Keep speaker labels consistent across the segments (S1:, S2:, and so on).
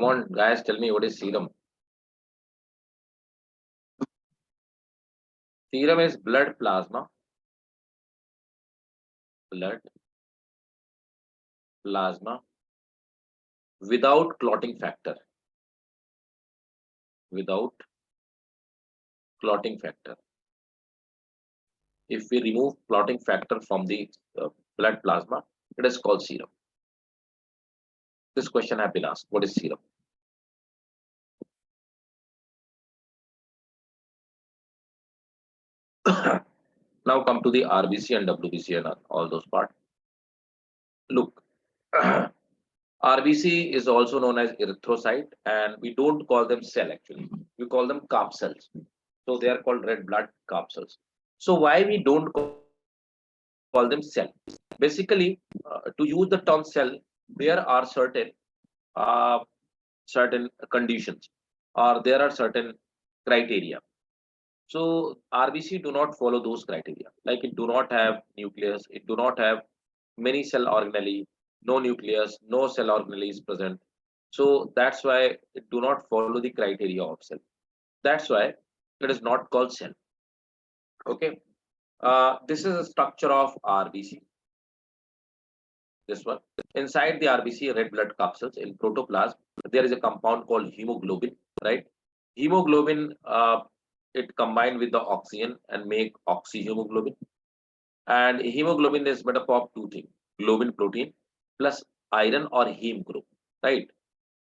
S1: Come on, guys, tell me what is serum. Serum is blood plasma. Blood plasma without clotting factor. Without clotting factor. If we remove clotting factor from the blood plasma, it is called serum. This question has been asked. What is serum? Now come to the RBC and WBC and all those parts. Look, RBC is also known as erythrocyte, and we don't call them cell actually. We call them capsules. So they are called red blood capsules. So why we don't call them cell? Basically, to use the term cell, there are certain conditions, or there are certain criteria. So RBC do not follow those criteria. Like it do not have nucleus, it do not have many cell organelle, no nucleus, no cell organelle is present. So that's why it do not follow the criteria of cell. That's why it is not called cell. Okay. This is a structure of RBC. This one. Inside the RBC, red blood capsules in protoplasm, there is a compound called hemoglobin, right? Hemoglobin, it combined with the oxygen and make oxyhemoglobin. And hemoglobin is made up of two things: globin protein plus iron or heme group, right?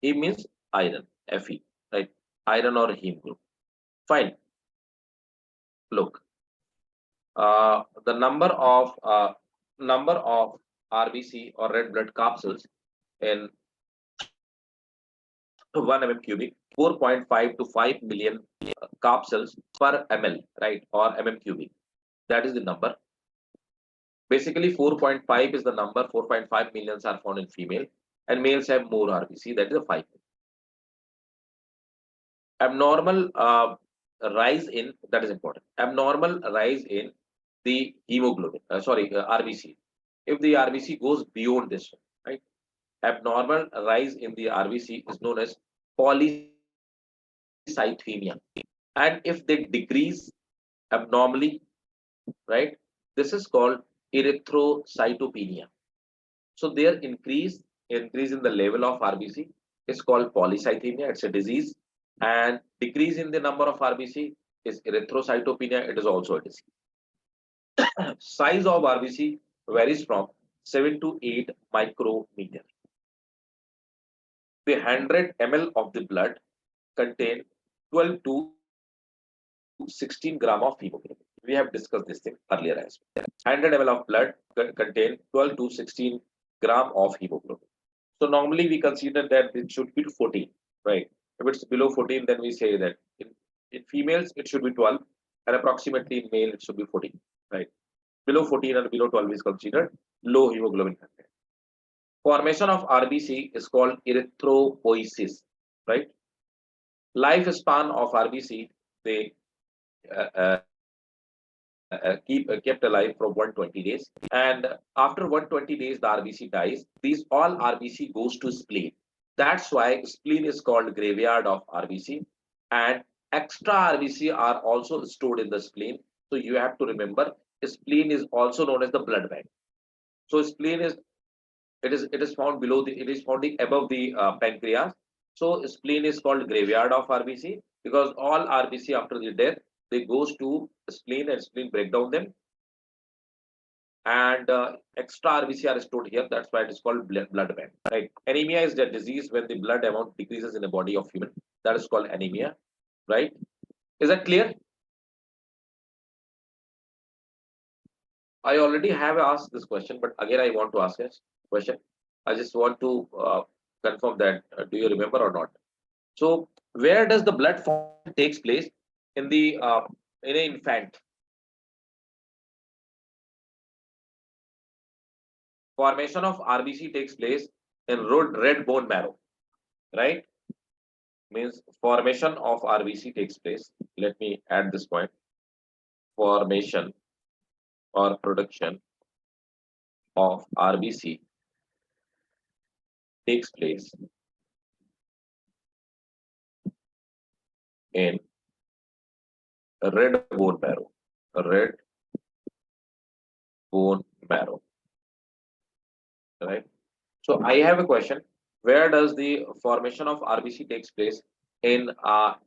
S1: Heme means iron, Fe, right? Iron or heme group. Fine. Look, the number of RBC or red blood capsules in 1 mm cubic, 4.5 to 5 million capsules per ml, right? Or mm cubic. That is the number. Basically, 4.5 is the number. 4.5 millions are found in female, and males have more RBC. That is a 5. Abnormal rise in, that is important. Abnormal rise in the hemoglobin. RBC. If the RBC goes beyond this, right? Abnormal rise in the RBC is known as polycythemia, and if they decrease abnormally, right, this is called erythrocytopenia. So their increase in the level of RBC is called polycythemia. It's a disease, and decrease in the number of RBC is erythrocytopenia. It is also a disease. Size of RBC varies from 7 to 8 micrometer. The 100 ml of the blood contain 12 to 16 gram of hemoglobin. We have discussed this thing earlier as well. 100 ml of blood contain 12 to 16 gram of hemoglobin. So normally we consider that it should be 14, right? If it's below 14, then we say that in females it should be 12, and approximately in male it should be 14, right? Below 14 and below 12 is considered low hemoglobin content. Formation of RBC is called erythropoiesis, right? Lifespan of RBC, they kept alive for 120 days, and after 120 days the RBC dies. These all RBC goes to spleen. That's why spleen is called graveyard of RBC, and extra RBC are also stored in the spleen. So you have to remember, spleen is also known as the blood bank. So spleen is found below the, it is found above the pancreas. So spleen is called graveyard of RBC because all RBC after the death, they goes to spleen, and spleen break down them, and extra RBC are stored here. That's why it is called blood bank, right? Anemia is the disease when the blood amount decreases in the body of human. That is called anemia, right? Is that clear? I already have asked this question, but again I want to ask a question. I just want to confirm that do you remember or not? So where does the blood formation takes place in the in an infant? Formation of RBC takes place in red bone marrow, right? Means formation of RBC takes place. Let me add this point. Formation or production of RBC takes place in red bone marrow. Red bone marrow, right? So I have a question. Where does the formation of RBC takes place in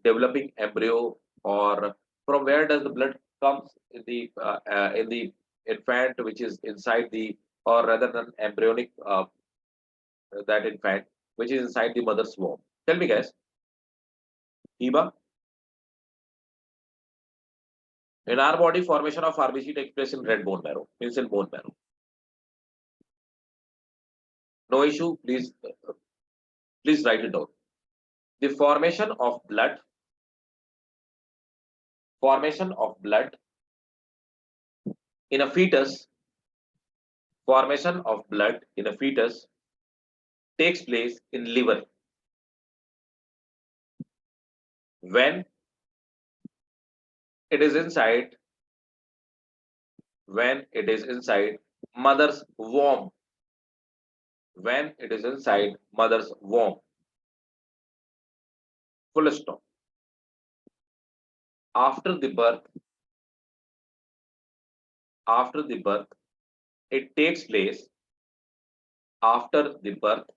S1: developing embryo, or from where does the blood comes in the infant which is inside the, or rather than embryonic that infant which is inside the mother's womb? Tell me, guys. Eva, in our body, formation of RBC takes place in red bone marrow, means in bone marrow. No issue. Please write it down. The formation of blood in a fetus, formation of blood in a fetus takes place in liver when it is inside mother's womb. When it is inside mother's womb. Full stop. After the birth, it takes place. After the birth,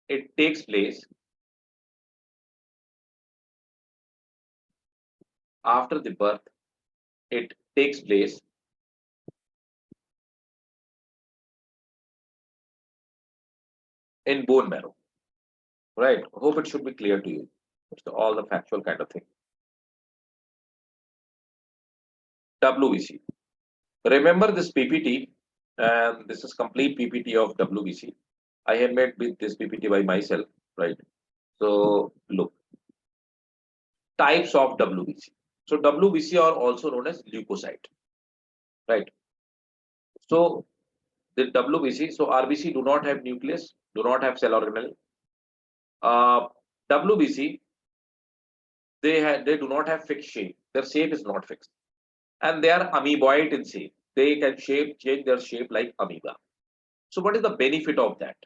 S1: it takes place. After the birth, it takes place in bone marrow. Right? Hope it should be clear to you. It's all the factual kind of thing. WBC. Remember this PPT, and this is complete PPT of WBC. I have made this PPT by myself, right? So look, types of WBC. So WBC are also known as leukocyte, right? So the WBC, so RBC do not have nucleus, do not have cell organelle. WBC, they do not have fixed shape. Their shape is not fixed, and they are amoeboid in shape. They can change their shape like amoeba. So what is the benefit of that?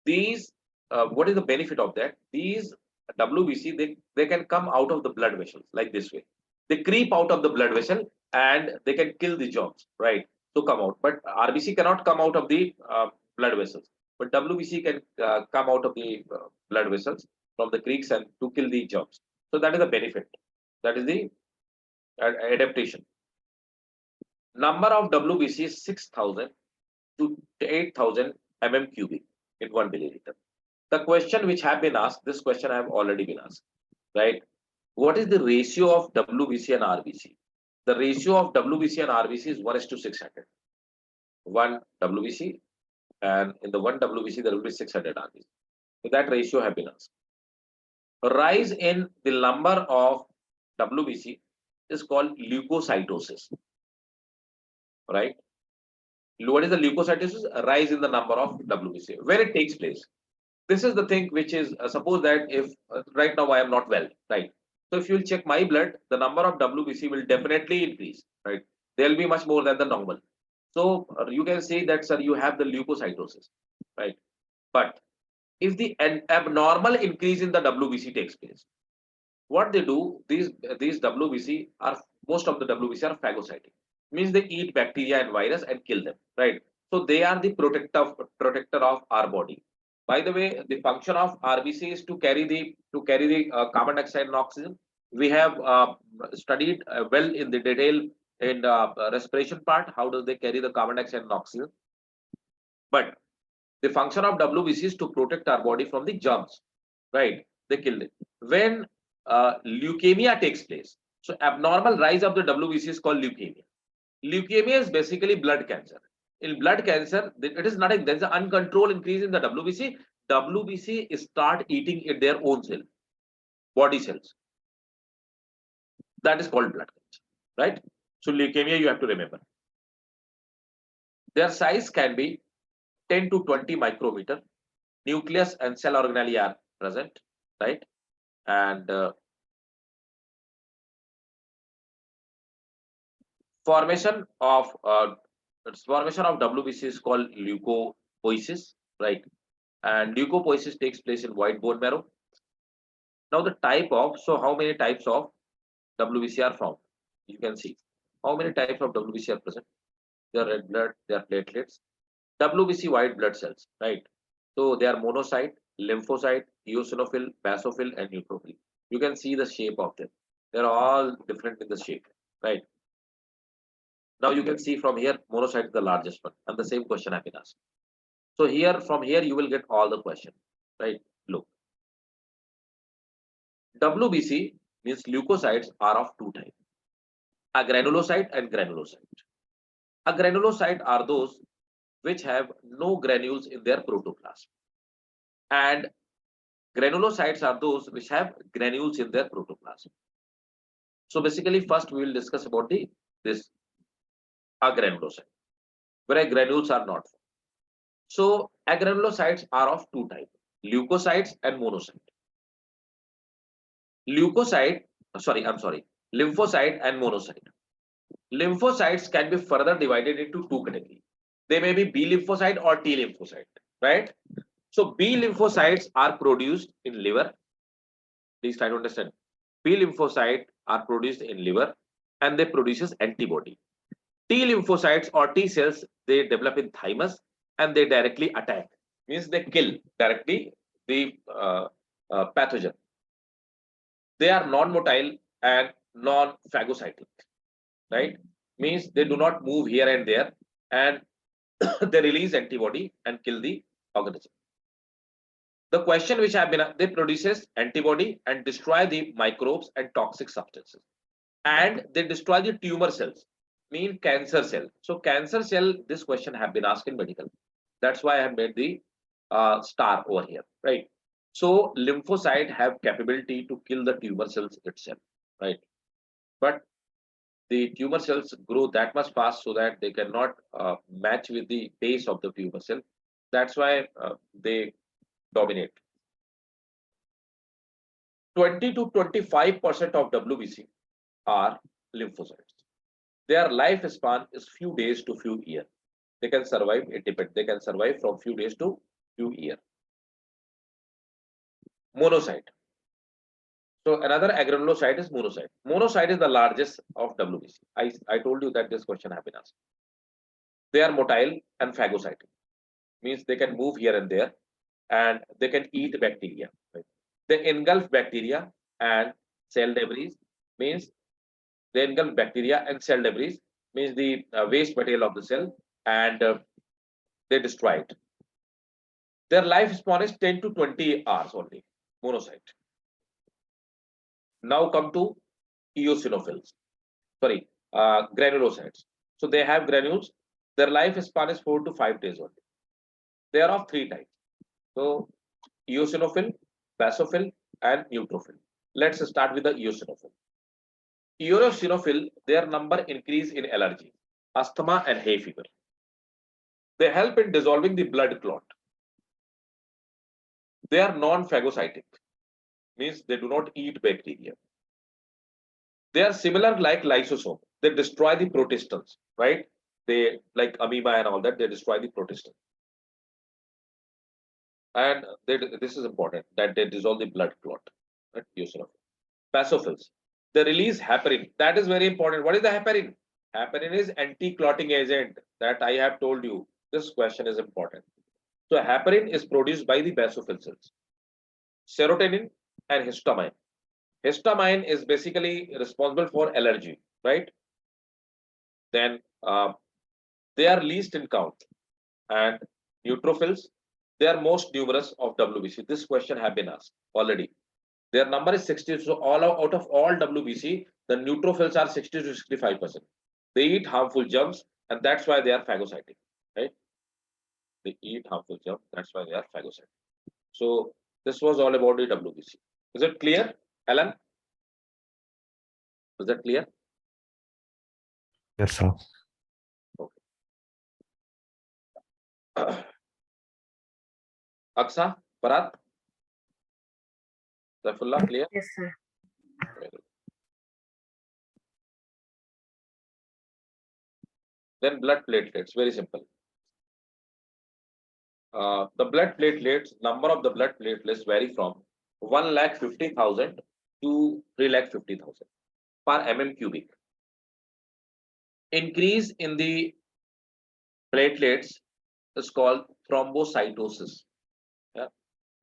S1: These what is the benefit of that? These WBC, they can come out of the blood vessels like this way. They creep out of the blood vessel and they can kill the germs, right? To come out. But RBC cannot come out of the blood vessels. But WBC can come out of the blood vessels from the creeks and to kill the germs. So that is the benefit. That is the adaptation. Number of WBC is 6,000 to 8,000 mm cubic in 1 milliliter. The question which have been asked, this question I have already been asked, right? What is the ratio of WBC and RBC? The ratio of WBC and RBC is 1:600. 1 WBC, and in the 1 WBC there will be 600 RBC. So that ratio have been asked. Rise in the number of WBC is called leukocytosis, right? What is the leukocytosis? A rise in the number of WBC. Where it takes place? This is the thing which is, suppose that if right now I am not well, right? So if you will check my blood, the number of WBC will definitely increase, right? There will be much more than the normal. So you can say that, sir, you have the leukocytosis, right? But if the abnormal increase in the WBC takes place, what they do, these WBC are, most of the WBC are phagocytic, means they eat bacteria and virus and kill them, right? So they are the protector of our body. By the way, the function of RBC is to carry the carbon dioxide and oxygen. We have studied well in the detail in the respiration part. How do they carry the carbon dioxide and oxygen? But the function of WBC is to protect our body from the germs, right? They kill it. When leukemia takes place, so abnormal rise of the WBC is called leukemia. Leukemia is basically blood cancer. In blood cancer, it is nothing. There is an uncontrolled increase in the WBC. WBC start eating at their own cell, body cells. That is called blood cancer, right? So leukemia, you have to remember. Their size can be 10 to 20 micrometer. Nucleus and cell organelle are present, right? And formation of WBC is called leukopoiesis, right? And leukopoiesis takes place in white bone marrow. Now the type of, so how many types of WBC are found? You can see how many types of WBC are present. They are red blood, they are platelets, WBC white blood cells, right? So they are monocyte, lymphocyte, eosinophil, basophil, and neutrophil. You can see the shape of them. They're all different in the shape, right? Now you can see from here, monocyte is the largest one, and the same question I've been asked. So here, from here, you will get all the question, right? Look, WBC means leukocytes are of two types: a granulocyte and granulocyte. A granulocyte are those which have no granules in their protoplasm, and granulocytes are those which have granules in their protoplasm. So basically, first we will discuss about this agranulocyte, where granules are not. So agranulocytes are of two types: leukocytes and monocyte. Leukocyte, I'm sorry, lymphocyte and monocyte. Lymphocytes can be further divided into two categories. They may be B lymphocyte or T lymphocyte, right? So B lymphocytes are produced in liver. Please try to understand. B lymphocytes are produced in liver and they produces antibody. T lymphocytes or T cells, they develop in thymus and they directly attack. Means they kill directly the pathogen. They are non-motile and non-phagocytic, right? Means they do not move here and there, and they release antibody and kill the organism. The question which have been, they produces antibody and destroy the microbes and toxic substances, and they destroy the tumor cells, mean cancer cell. So cancer cell, this question have been asked in medical. That's why I have made the star over here, right? So lymphocyte have capability to kill the tumor cells itself, right? But the tumor cells grow that much fast so that they cannot match with the pace of the tumor cell. That's why they dominate. 20 to 25% of WBC are lymphocytes. Their lifespan is few days to few years. They can survive, it depends. They can survive from few days to few years. Monocyte. So another agranulocyte is monocyte. Monocyte is the largest of WBC. I told you that this question has been asked. They are motile and phagocytic. Means they can move here and there and they can eat bacteria. Right? They engulf bacteria and cell debris. Means they engulf bacteria and cell debris. Means the waste material of the cell, and they destroy it. Their lifespan is 10 to 20 hours only. Monocyte. Now come to eosinophils. Sorry, granulocytes. So they have granules. Their lifespan is 4 to 5 days only. They are of three types. So eosinophil, basophil, and neutrophil. Let's start with the eosinophil. Eosinophil, their number increase in allergy, asthma, and hay fever. They help in dissolving the blood clot. They are non-phagocytic, means they do not eat bacteria. They are similar like lysosome. They destroy the protistans, right? They, like amoeba and all that, they destroy the protistans. And this is important, that they dissolve the blood clot. Right? Basophils. They release heparin. That is very important. What is the heparin? Heparin is anti-clotting agent that I have told you. This question is important. So heparin is produced by the basophil cells. Serotonin and histamine. Histamine is basically responsible for allergy, right? Then they are least in count. And neutrophils, they are most numerous of WBC. This question have been asked already. Their number is 60. So all out of all WBC, the neutrophils are 60 to 65%. They eat harmful germs, and that's why they are phagocytic, right? They eat harmful germs, that's why they are phagocytic. So this was all about the WBC. Is it clear, Alan? Is that clear?
S2: Yes, sir.
S1: Okay. Aksa, Parat, Saifullah, clear?
S3: Yes, sir.
S1: Then blood platelets, very simple. The blood platelets, number of the blood platelets vary from 1,50,000 to 3,50,000 per mm cubic. Increase in the platelets is called thrombocytosis. Yeah,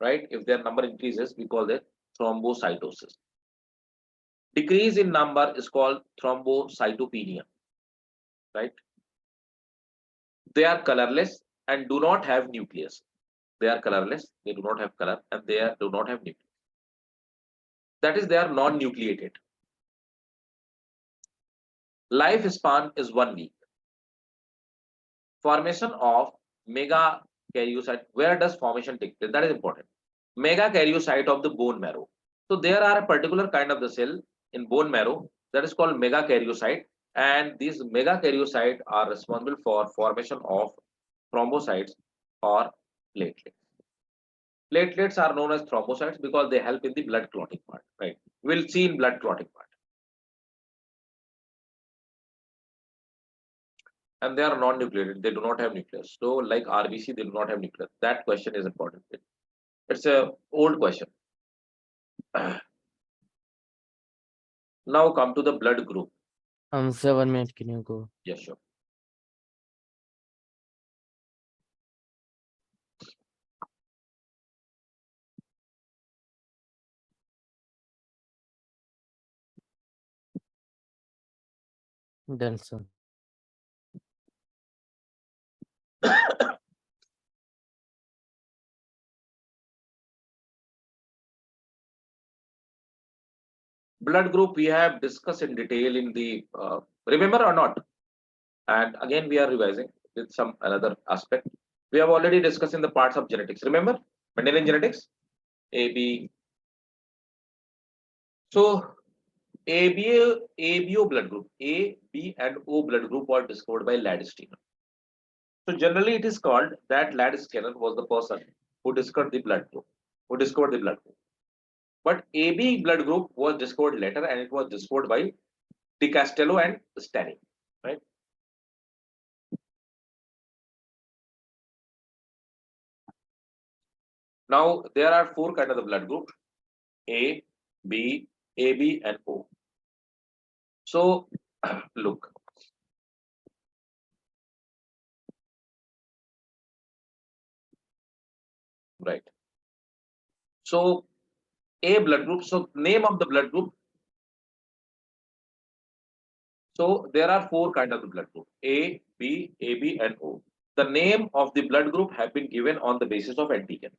S1: right? If their number increases, we call it thrombocytosis. Decrease in number is called thrombocytopenia. Right? They are colorless and do not have nucleus. They are colorless, they do not have color, and do not have nucleus. That is, they are non-nucleated. Lifespan is 1 week. Formation of megakaryocyte. Where does formation take place? That is important. Megakaryocyte of the bone marrow. So there are a particular kind of the cell in bone marrow that is called megakaryocyte, and these megakaryocyte are responsible for formation of thrombocytes or platelets. Platelets are known as thrombocytes because they help in the blood clotting part, right? We'll see in blood clotting part. And they are non-nucleated. They do not have nucleus. So like RBC, they do not have nucleus. That question is important. It's a old question. Now come to the blood group.
S3: 7 minutes, can you go?
S1: Yes, sure.
S3: Done, sir.
S1: Blood group we have discussed in detail in the remember or not? And again we are revising with some another aspect. We have already discussed in the parts of genetics. Remember Mendelian genetics, A, B. So ABO blood group, A, B, and O blood group were discovered by Landsteiner. So generally, it is called that Landsteiner was the person who discovered the blood group, But AB blood group was discovered later, and it was discovered by De Castello and Stanning, right? Now there are 4 kind of the blood group: A, B, AB, and O. So look. Right. So A blood group. So name of the blood group. So there are 4 kind of the blood group: A, B, AB, and O. The name of the blood group have been given on the basis of antigen.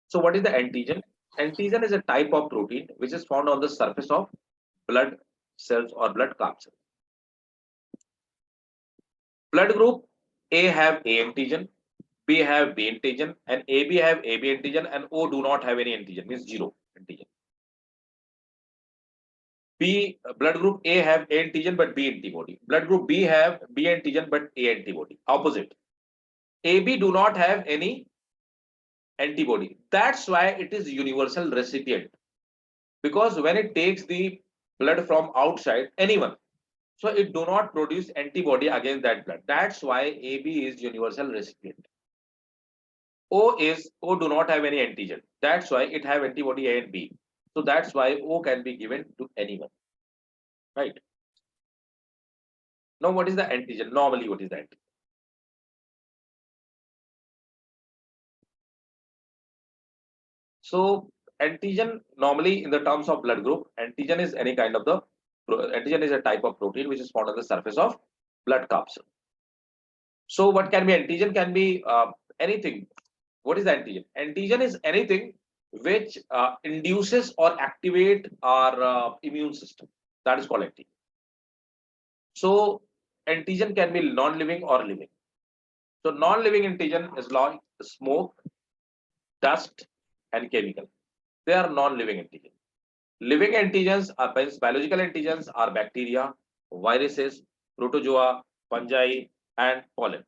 S1: So what is the antigen? Antigen is a type of protein which is found on the surface of blood cells or blood capsules. Blood group A have A antigen, B have B antigen, and AB have AB antigen, and O do not have any antigen, means 0 antigen. B blood group A have A antigen but B antibody. Blood group B have B antigen but A antibody. Opposite. AB do not have any antibody. That's why it is universal recipient. Because when it takes the blood from outside, anyone, so it do not produce antibody against that blood. That's why AB is universal recipient. O do not have any antigen. That's why it have antibody A and B. So that's why O can be given to anyone. Right. Now what is the antigen? Normally what is the antigen? So antigen normally in the terms of blood group, antigen is any kind of the antigen is a type of protein which is found on the surface of blood capsule. So what can be antigen? Can be anything. What is the antigen? Antigen is anything which induces or activate our immune system. That is called antigen. So antigen can be non-living or living. So non-living antigen is like smoke, dust, and chemical. They are non-living antigen. Living antigens are biological antigens are bacteria, viruses, protozoa, fungi, and pollen.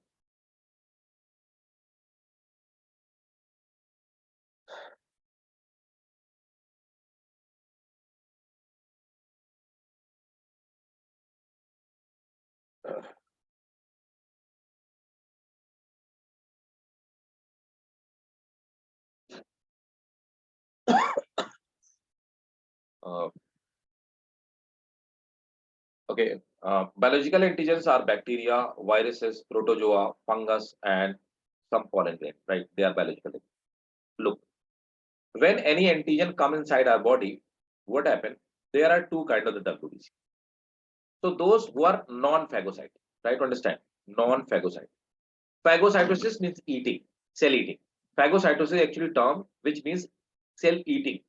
S1: Uh, okay. Biological antigens are bacteria, viruses, protozoa, fungus, and some pollen grain. Right? They are biological. Look, when any antigen come inside our body, what happen? There are two kind of the WBC. So those who are non-phagocytic, try to understand, non-phagocytic. Phagocytosis means eating, cell eating. Phagocytosis is actually term which means cell eating.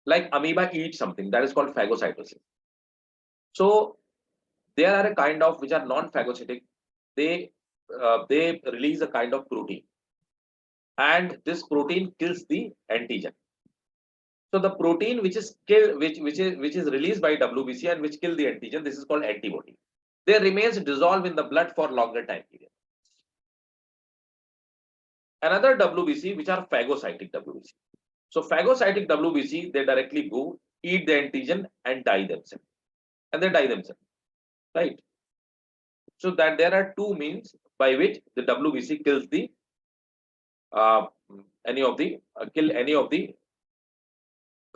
S1: Like amoeba eats something, that is called phagocytosis. So there are a kind of which are non-phagocytic. They release a kind of protein, and this protein kills the antigen. So the protein which is killed, which is released by WBC and which kill the antigen, this is called antibody. They remains dissolved in the blood for longer time period. Another WBC which are phagocytic WBC. So phagocytic WBC, they directly go eat the antigen and die themselves, and they die themselves, right? So that there are two means by which the WBC kills the uh, any of the kill any of the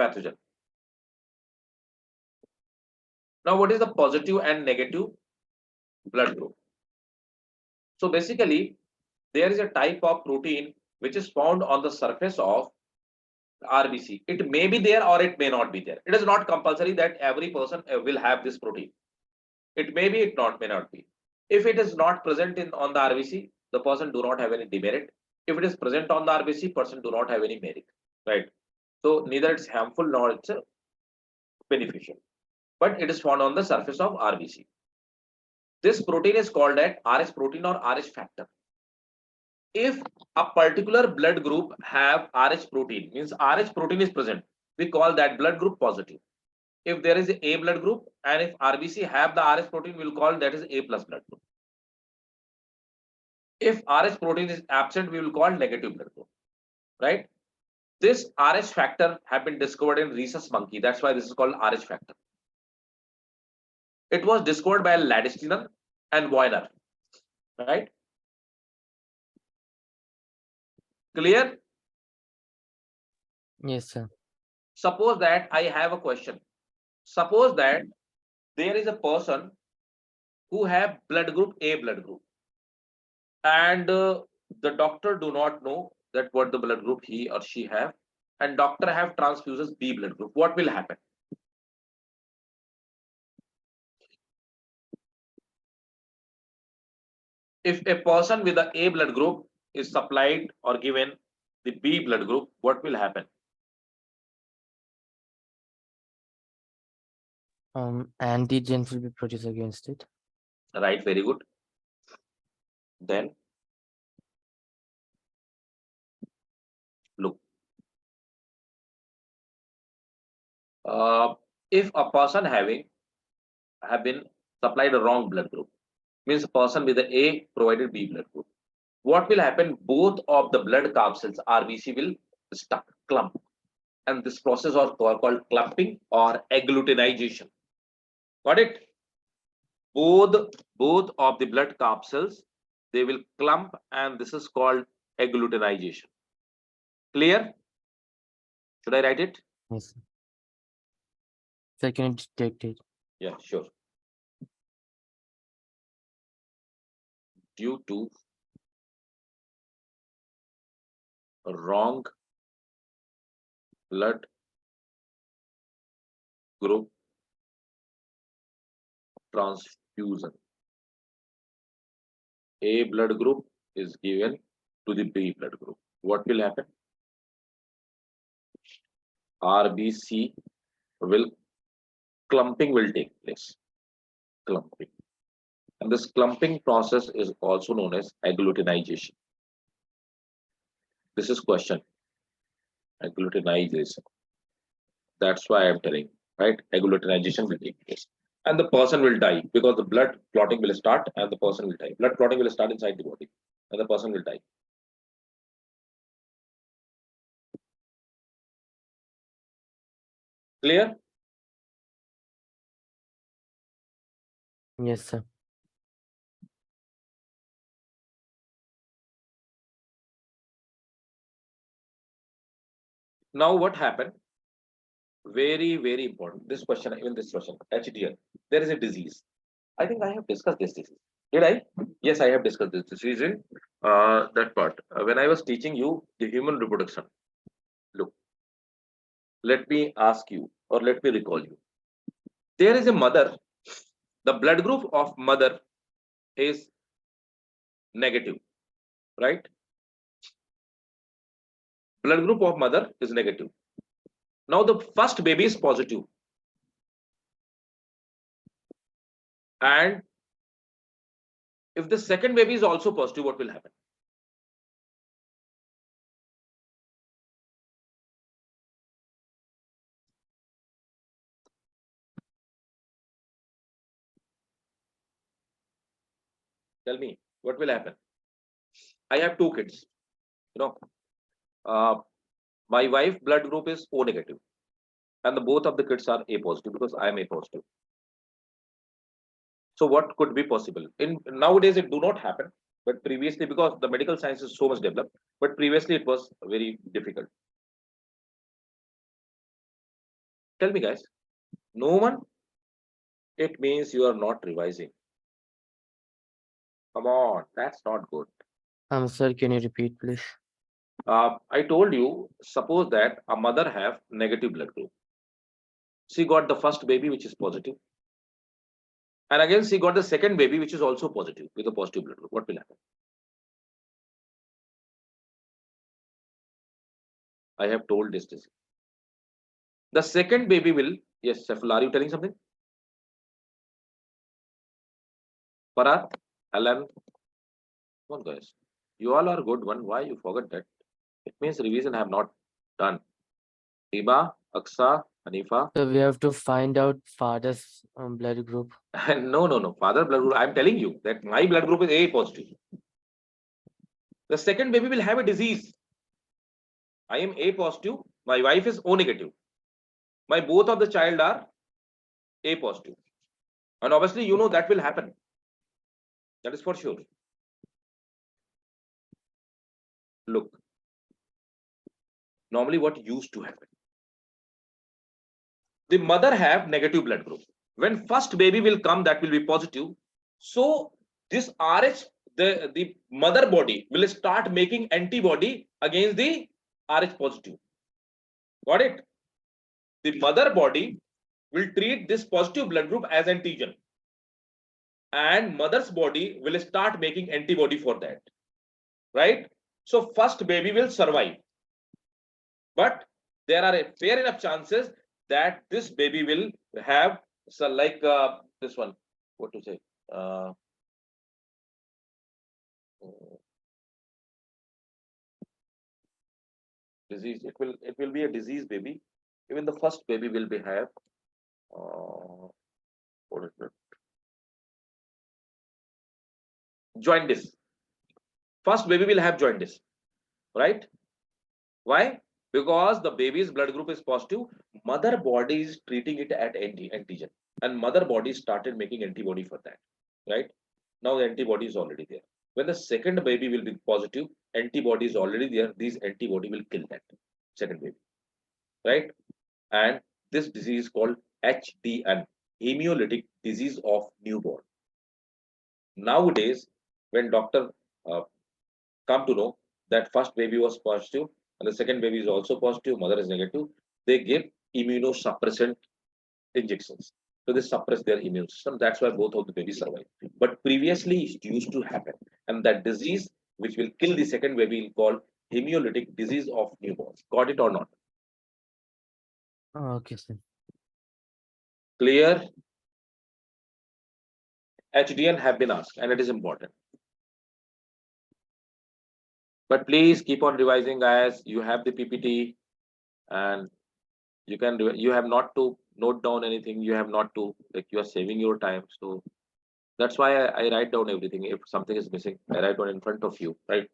S1: pathogen. Now, what is the positive and negative blood group? So basically, there is a type of protein which is found on the surface of RBC. It may be there or it may not be there. It is not compulsory that every person will have this protein. It may be, it not may not be. If it is not present in on the RBC, the person do not have any demerit. If it is present on the RBC, person do not have any merit, right? So neither it's harmful nor it's beneficial, but it is found on the surface of RBC. This protein is called as RH protein or RH factor. If a particular blood group have RH protein, means RH protein is present, we call that blood group positive. If there is a blood group and if RBC have the RH protein, we will call that is A plus blood group. If RH protein is absent, we will call negative blood group, right? This RH factor have been discovered in rhesus monkey. That's why this is called RH factor. It was discovered by Ladistinen and Weiner, right? Clear?
S3: Yes, sir.
S1: Suppose that I have a question. Suppose that there is a person who have blood group A blood group, and the doctor do not know that what the blood group he or she have, and doctor have transfuses B blood group. What will happen? If a person with the A blood group is supplied or given the B blood group, what will happen?
S3: Antigens will be produced against it.
S1: Right, very good. Then look, if a person have been supplied a wrong blood group, means a person with the A provided B blood group, what will happen? Both of the blood capsules RBC will stuck, clump, and this process is called clumping or agglutinization. Got it? Both of the blood capsules, they will clump, and this is called agglutinization. Clear? Should I write it?
S3: Yes, sir. So can you detect it?
S1: Yeah, sure. Due to wrong blood group transfusion, A blood group is given to the B blood group. What will happen? RBC will clumping will take place. Clumping. And this clumping process is also known as agglutinization. This is question. Agglutinization. That's why I'm telling, right? Agglutinization will take place. And the person will die because the blood clotting will start and the person will die. Blood clotting will start inside the body and the person will die. Clear?
S3: Yes, sir.
S1: Now what happened? Very, very important. This question, even this question, HDL. There is a disease. I think I have discussed this disease. Did I? Yes, I have discussed this disease in that part. When I was teaching you the human reproduction. Look, let me ask you, or let me recall you. There is a mother. The blood group of mother is negative, right? Blood group of mother is negative. Now the first baby is positive, and if the second baby is also positive, what will happen? Tell me, what will happen? I have two kids. You know, uh, my wife blood group is O negative, and the both of the kids are A positive because I am A positive. So what could be possible? In nowadays, it do not happen, but previously, because the medical science is so much developed, but previously it was very difficult. Tell me, guys. No one. It means you are not revising. Come on, that's not good.
S3: Sir, can you repeat, please?
S1: I told you, suppose that a mother have negative blood group. She got the first baby, which is positive. And again, she got the second baby, which is also positive, with a positive blood group. What will happen? I have told this. The second baby will, yes, Saiful, are you telling something? Parat, Alan, come on, guys. You all are good one. Why you forgot that? It means revision have not done. Iba, Aksa, Hanifa.
S3: So we have to find out father's blood group.
S1: No. Father blood group. I'm telling you that my blood group is A positive. The second baby will have a disease. I am A positive. My wife is O negative. My both of the child are A positive. And obviously, you know that will happen. That is for sure. Look, normally what used to happen? The mother have negative blood group. When first baby will come, that will be positive. So this RH, the mother body will start making antibody against the RH positive. Got it? The mother body will treat this positive blood group as antigen, and mother's body will start making antibody for that, right? So first baby will survive, but there are a fair enough chances that this baby will have, so like this one, what to say, disease. It will be a disease baby. Even the first baby will be have what is it? Jaundice. First baby will have jaundice, right? Why? Because the baby's blood group is positive, mother body is treating it at antigen, and mother body started making antibody for that, right? Now the antibody is already there. When the second baby will be positive, antibody is already there. These antibody will kill that second baby, right? And this disease is called HDN, hemolytic disease of newborn. Nowadays, when doctor uh, come to know that first baby was positive and the second baby is also positive, mother is negative, they give immunosuppressant injections. So they suppress their immune system. That's why both of the babies survive. But previously it used to happen. And that disease which will kill the second baby is called hemolytic disease of newborn. Got it or not?
S3: Okay, sir.
S1: Clear? HDN have been asked and it is important. But please keep on revising, guys. You have the PPT and you can do it. You have not to note down anything. You have not to, like, you are saving your time. So that's why I write down everything. If something is missing, I write down in front of you, right?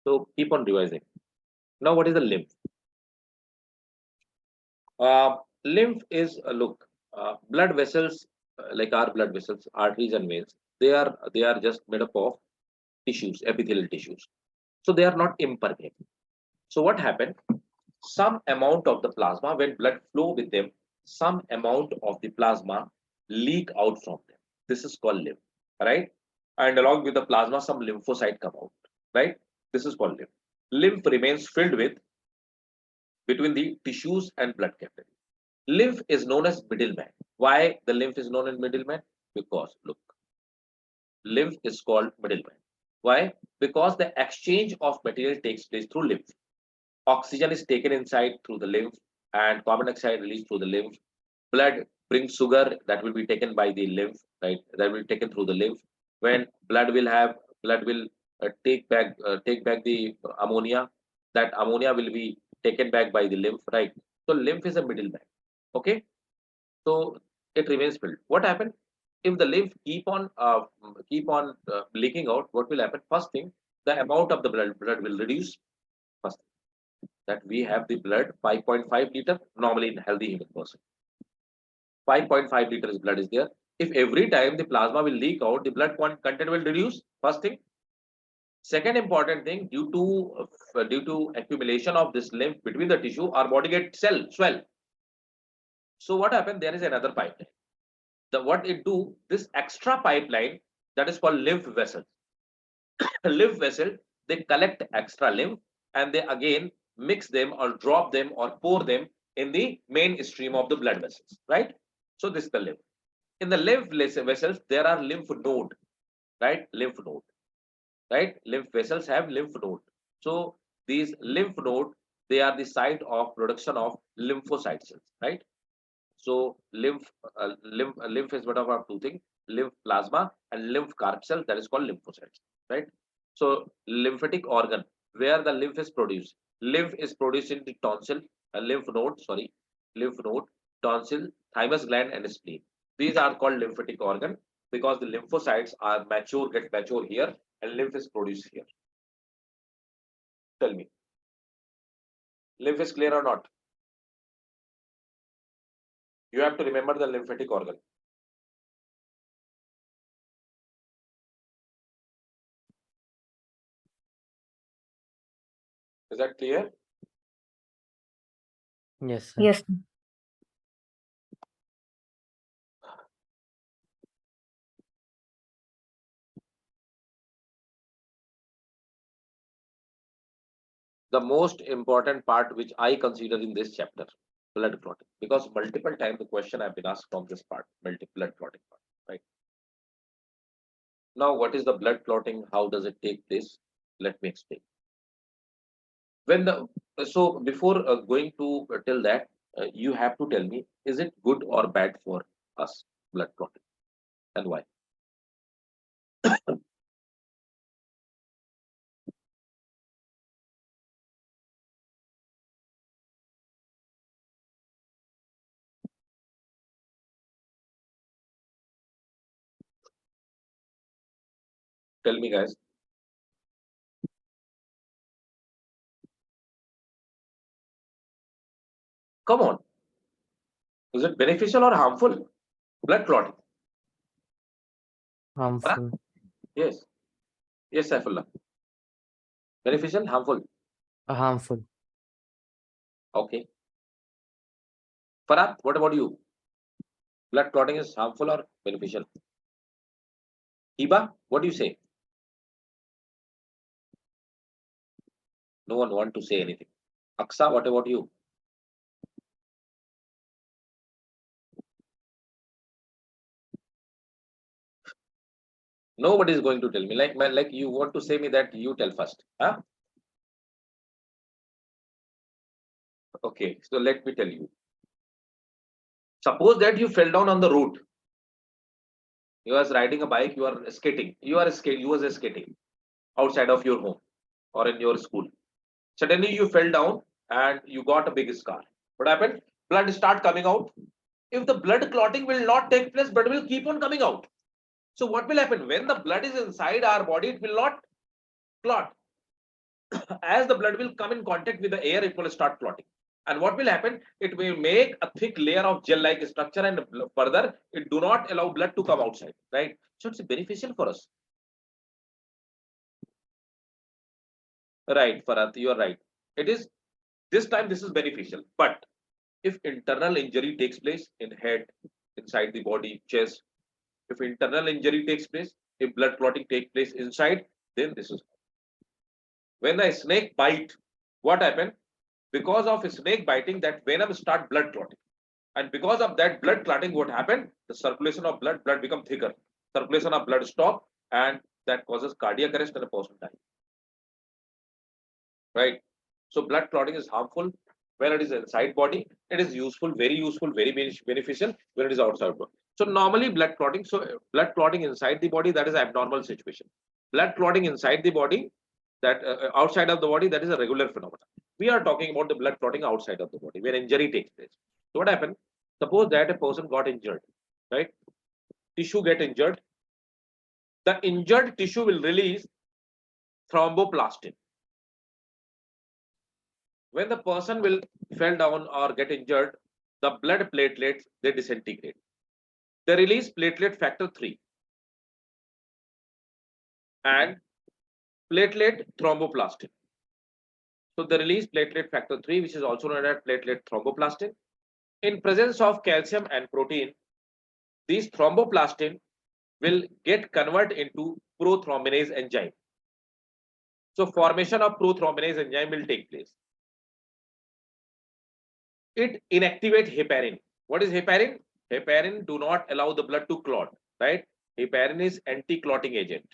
S1: So keep on revising. Now, what is the lymph? Lymph is look, blood vessels, like our blood vessels, arteries and veins. They are just made up of tissues, epithelial tissues. So they are not impermeable. So what happened? some amount of the plasma, when blood flow with them, some amount of the plasma leak out from them. This is called lymph, right? And along with the plasma, some lymphocyte come out, right? This is called lymph. Lymph remains filled with between the tissues and blood capillary. Lymph is known as middleman. Why the lymph is known as middleman? Because look, lymph is called middleman. Why? Because the exchange of material takes place through lymph. Oxygen is taken inside through the lymph and carbon dioxide released through the lymph. Blood brings sugar that will be taken by the lymph, right? That will be taken through the lymph. When blood will take back the ammonia. That ammonia will be taken back by the lymph, right? So lymph is a middleman. Okay, so it remains filled. What happened if the lymph keep on leaking out? What will happen? First thing, the amount of the blood will reduce. First that we have the blood 5.5 liter normally in healthy human person. 5.5 liters blood is there. If every time the plasma will leak out, the blood content will reduce. First thing. Second important thing, due to accumulation of this lymph between the tissue, our body gets swell. So what happened? There is another pipeline. What it do, this extra pipeline that is called lymph vessel. Lymph vessel, they collect extra lymph and they again mix them or drop them or pour them in the main stream of the blood vessels, right? So this is the lymph. In the lymph vessels, there are lymph node, right? Lymph node, right? Lymph vessels have lymph node. So these lymph node, they are the site of production of lymphocyte cells, right? So lymph is what about two things: lymph plasma and lymph carp cell, that is called lymphocytes, right? So lymphatic organ where the lymph is produced. Lymph is produced in the tonsil, lymph node, tonsil, thymus gland, and spleen. These are called lymphatic organ because the lymphocytes are get mature here, and lymph is produced here. Tell me, lymph is clear or not? You have to remember the lymphatic organ. Is that clear?
S3: Yes, sir.
S4: Yes.
S1: The most important part which I consider in this chapter, blood clotting, because multiple times the question I've been asked from this part, blood clotting part, right? Now, what is the blood clotting? How does it take place? Let me explain. When the so before going to tell that, you have to tell me, is it good or bad for us, blood clotting, and why? Tell me, guys. Come on. Is it beneficial or harmful? Blood clotting.
S3: Harmful.
S1: Yes. Yes, Saifullah. Beneficial, harmful.
S3: Harmful.
S1: Okay. Farah, what about you? Blood clotting is harmful or beneficial? Hiba, what do you say? No one want to say anything. Aksa, what about you? Nobody is going to tell me. Like you want to say me that you tell first. Huh? Okay, so let me tell you. Suppose that you fell down on the road. You was riding a bike, you are skating. You was skating outside of your home or in your school. Suddenly you fell down and you got a big scar. What happened? Blood start coming out. If the blood clotting will not take place, blood will keep on coming out. So what will happen? When the blood is inside our body, it will not clot. As the blood will come in contact with the air, it will start clotting. And what will happen? It will make a thick layer of gel-like structure, and further, it do not allow blood to come outside, right? So it's beneficial for us. Right, Farhat, you are right. It is This time this is beneficial. But if internal injury takes place in head, inside the body, chest, if internal injury takes place, if blood clotting takes place inside, then this is when the snake bite. What happened? Because of snake biting, that venom start blood clotting, and because of that blood clotting, what happened? The circulation of blood become thicker. Circulation of blood stop, and that causes cardiac arrest and a person die. Right? So blood clotting is harmful when it is inside body. It is useful, very beneficial when it is outside body. So normally blood clotting. So blood clotting inside the body, that is abnormal situation. Blood clotting inside the body, that outside of the body, that is a regular phenomenon. We are talking about the blood clotting outside of the body where injury takes place. So what happened? Suppose that a person got injured, right? Tissue get injured. The injured tissue will release thromboplastin. When the person will fell down or get injured, the blood platelets, they disintegrate. They release platelet factor 3 and platelet thromboplastin. So they release platelet factor 3, which is also known as platelet thromboplastin. In presence of calcium and protein, these thromboplastin will get converted into prothrombinase enzyme. So formation of prothrombinase enzyme will take place. It inactivates heparin. What is heparin? Heparin do not allow the blood to clot, right? Heparin is anti-clotting agent.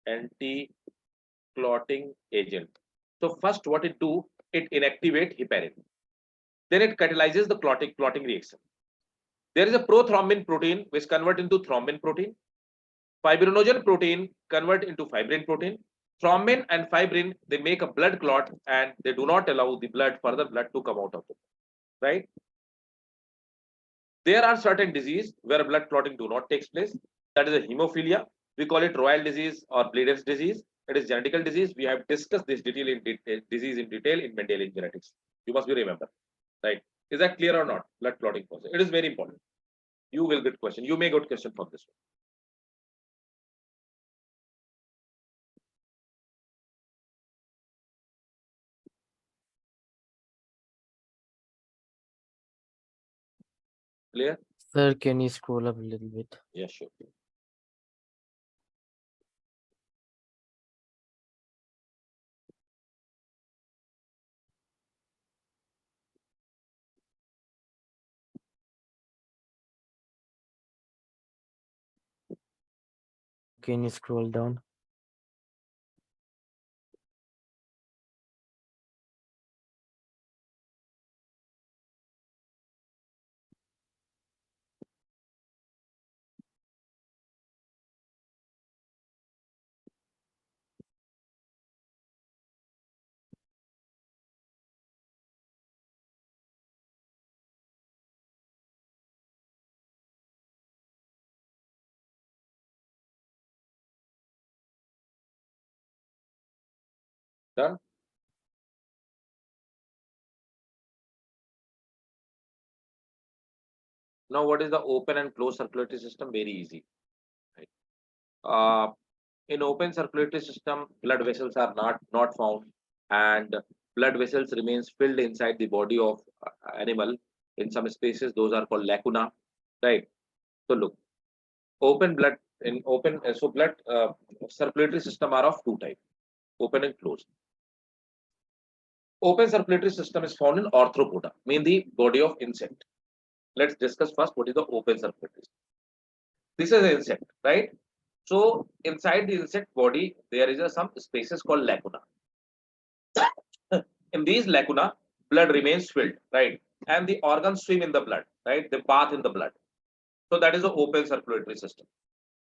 S1: Anti-clotting agent. So first what it do, it inactivate heparin. Then it catalyzes the clotting reaction. There is a prothrombin protein which convert into thrombin protein. Fibrinogen protein convert into fibrin protein. Thrombin and fibrin, they make a blood clot and they do not allow the further blood to come out of it, right? There are certain diseases where blood clotting do not take place. That is a hemophilia. We call it royal disease or bleeder's disease. It is genetical disease. We have discussed this disease in detail in Mendelian genetics. You must be remember, right? Is that clear or not? Blood clotting process. It is very important. You will get question. You may get question from this one. Clear?
S3: Sir, can you scroll up a little bit?
S1: Yeah, sure.
S3: Can you scroll down?
S1: Done? Now, what is the open and closed circulatory system? Very easy. Right? In open circulatory system, blood vessels are not found, and blood vessels remains filled inside the body of animal. In some spaces, those are called lacuna. Right? So look, open blood in open. So blood circulatory system are of two types: open and closed. Open circulatory system is found in arthropoda, mean the body of insect. Let's discuss first what is the open circulatory system. This is an insect, right? So inside the insect body, there is some spaces called lacuna. In these lacuna, blood remains filled, right? And the organs swim in the blood, right? They bath in the blood. So that is the open circulatory system.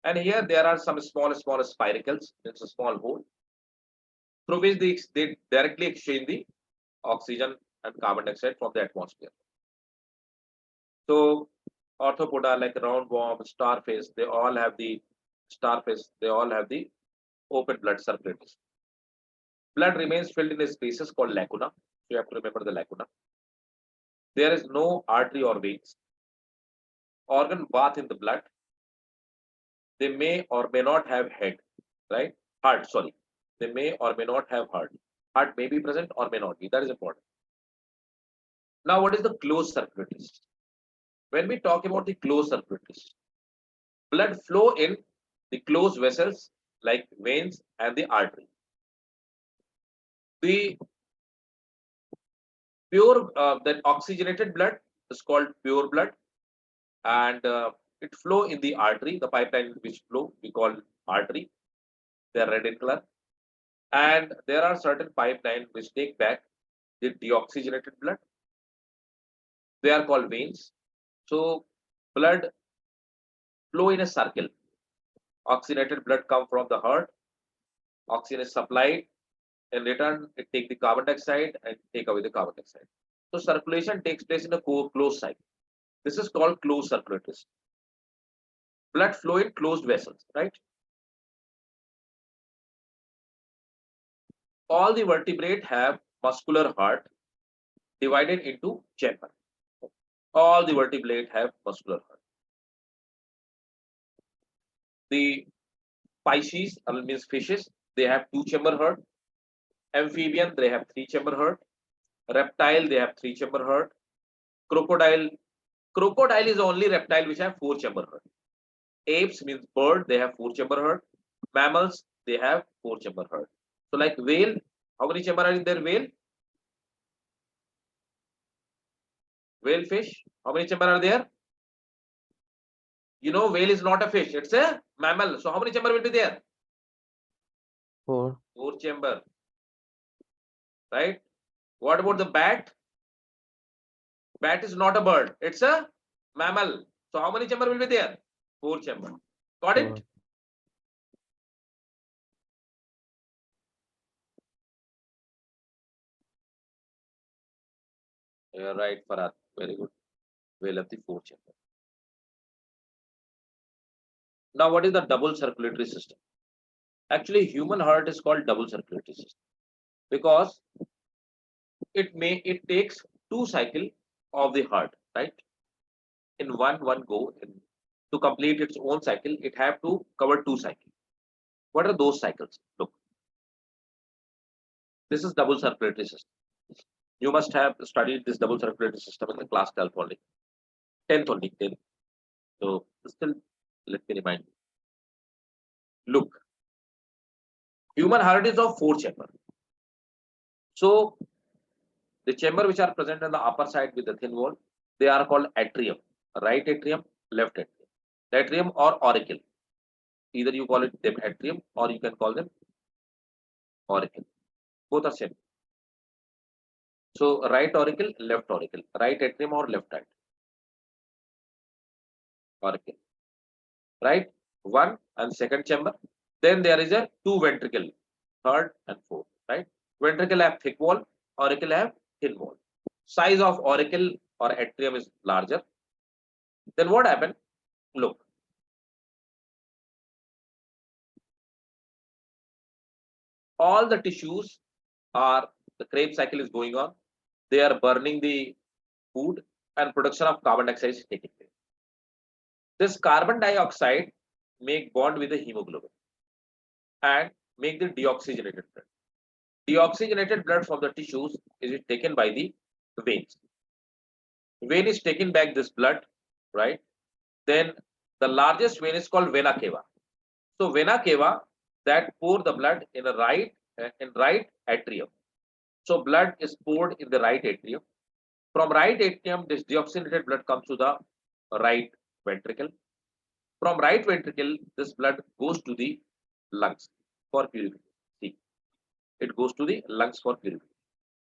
S1: And here there are some small spiracles. It's a small hole through which they directly exchange the oxygen and carbon dioxide from the atmosphere. So arthropoda like roundworm, starfish, they all have the open blood circulatory system. Blood remains filled in the spaces called lacuna. So you have to remember the lacuna. There is no artery or veins. Organ bath in the blood. They may or may not have head, right? Heart, sorry. They may or may not have heart. Heart may be present or may not be. That is important. Now, what is the closed circulatory system? When we talk about the closed circulatory system, blood flow in the closed vessels like veins and the artery. The pure that oxygenated blood is called pure blood, and it flow in the artery. The pipeline which flow we call artery. They are red in color, and there are certain pipeline which take back the deoxygenated blood. They are called veins. So blood flow in a circle. Oxygenated blood come from the heart. Oxygen is supplied. In return, it take the carbon dioxide and take away the carbon dioxide. So circulation takes place in a closed cycle. This is called closed circulatory system. Blood flow in closed vessels, right? All the vertebrate have muscular heart divided into chamber. All the vertebrate have muscular heart. The Pisces means fishes, they have two chamber heart. Amphibian, they have three chamber heart. Reptile, they have three chamber heart. Crocodile is the only reptile which have four chamber heart. Apes means bird, they have four chamber heart. Mammals, they have four chamber heart. So like whale, how many chamber are in their whale? Whale fish, how many chamber are there? You know, whale is not a fish, it's a mammal. So how many chamber will be there?
S3: 4.
S1: Four chamber. Right? What about the bat? Bat is not a bird, it's a mammal. So how many chamber will be there? Four chamber. Got it?
S3: 4.
S1: You're right, Farad. Very good. Whale of the four chamber. Now, what is the double circulatory system? Actually, human heart is called double circulatory system because it takes two cycle of the heart, right? In one go. To complete its own cycle, it have to cover two cycles. What are those cycles? Look, this is double circulatory system. You must have studied this double circulatory system in the class 12 only, 10th only. 10th. So still, let me remind you. Look, human heart is of four chamber. So the chamber which are present on the upper side with the thin wall, they are called atrium, right atrium, left atrium, atrium or auricle. Either you call it them atrium or you can call them auricle. Both are same. So right auricle, left auricle, right atrium or left auricle, right? One and second chamber. Then there is a two ventricle, third and fourth, right? Ventricle have thick wall, auricle have thin wall. Size of auricle or atrium is larger. Then what happened? Look. All the tissues are, the Krebs cycle is going on. They are burning the food and production of carbon dioxide is taking place. This carbon dioxide make bond with the hemoglobin and make the deoxygenated blood. Deoxygenated blood from the tissues is taken by the veins. Vein is taking back this blood, right? Then the largest vein is called vena cava. So vena cava that pour the blood in a right atrium. So blood is poured in the right atrium. From right atrium, this deoxygenated blood comes to the right ventricle. From right ventricle, this blood goes to the lungs for purification. See, it goes to the lungs for purification.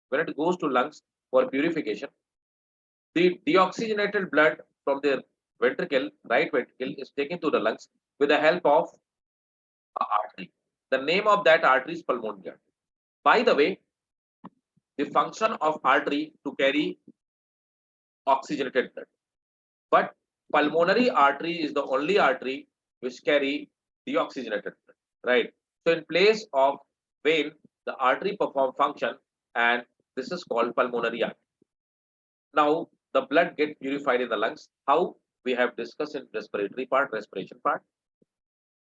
S1: When it goes to lungs for purification, the deoxygenated blood from the ventricle, right ventricle, is taken to the lungs with the help of an artery. The name of that artery is pulmonary artery. By the way, the function of artery to carry oxygenated blood, but pulmonary artery is the only artery which carry deoxygenated blood, right? So in place of vein, the artery perform function, and this is called pulmonary artery. Now the blood get purified in the lungs. How? We have discussed in respiratory part, respiration part.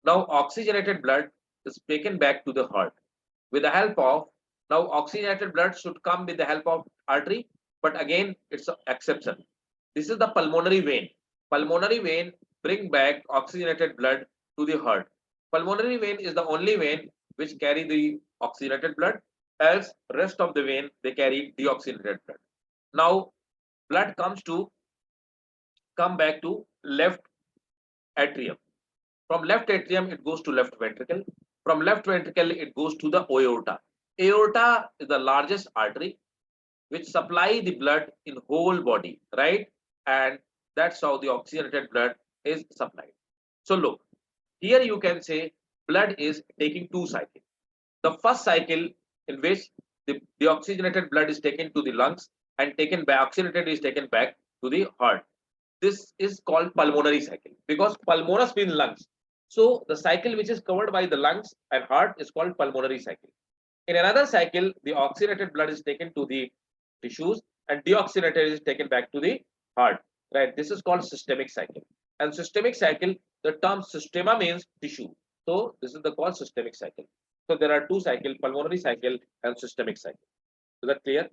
S1: Now oxygenated blood is taken back to the heart with the help of, now oxygenated blood should come with the help of artery. but again, it's an exception. This is the pulmonary vein. Pulmonary vein bring back oxygenated blood to the heart. Pulmonary vein is the only vein which carry the oxygenated blood, else rest of the vein they carry deoxygenated blood. Now blood come back to left atrium. From left atrium it goes to left ventricle. From left ventricle it goes to the aorta. Aorta is the largest artery which supply the blood in whole body, right? And that's how the oxygenated blood is supplied. So look, here you can say blood is taking two cycles. The first cycle in which the oxygenated blood is taken to the lungs and taken back, oxygenated is taken back to the heart. This is called pulmonary cycle because pulmonus means lungs. So the cycle which is covered by the lungs and heart is called pulmonary cycle. In another cycle, the oxygenated blood is taken to the tissues and deoxygenated is taken back to the heart. Right? This is called systemic cycle. And systemic cycle, the term systema means tissue. So this is the called systemic cycle. So there are two cycles, pulmonary cycle and systemic cycle. Is that clear?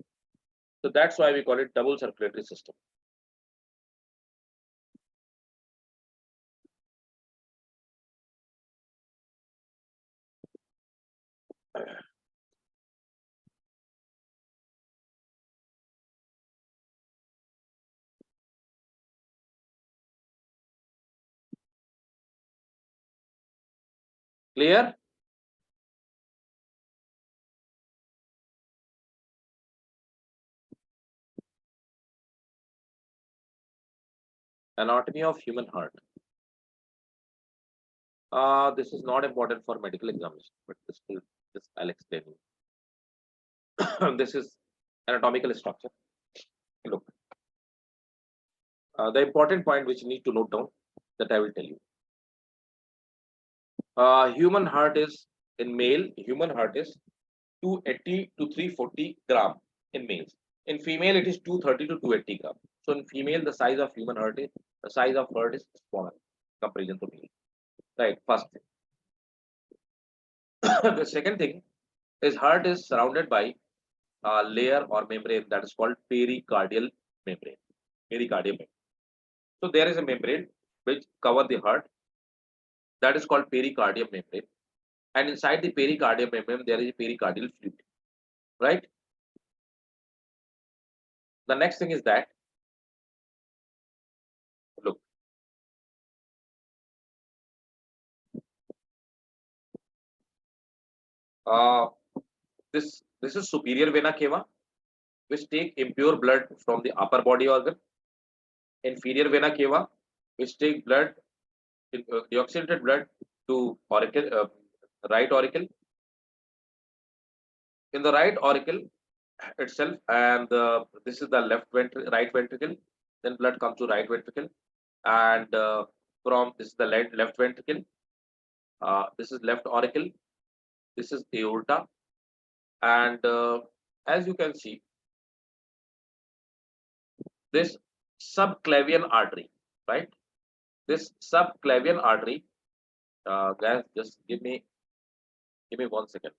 S1: So that's why we call it double circulatory system. Clear? Anatomy of human heart. This is not important for medical examination, but this I'll explain you. This is anatomical structure. Look, the important point which you need to note down that I will tell you. Human heart is in male. Human heart is 280 to 340 gram in males. In female, it is 230 to 280 gram. So in female, the size of human heart is smaller comparison to male. Right. First thing. The second thing is heart is surrounded by a layer or membrane that is called pericardial membrane. Pericardial membrane. So there is a membrane which cover the heart that is called pericardial membrane, and inside the pericardial membrane there is a pericardial fluid. Right. The next thing is that look. This is superior vena cava, which take impure blood from the upper body organ. Inferior vena cava, which take blood, deoxygenated blood to auricle, right auricle. In the right auricle itself, and this is the right ventricle. Then blood comes to right ventricle, and from this is the left ventricle. This is left auricle. This is aorta, and as you can see, this subclavian artery, right? This subclavian artery, guys, just give me 1 second.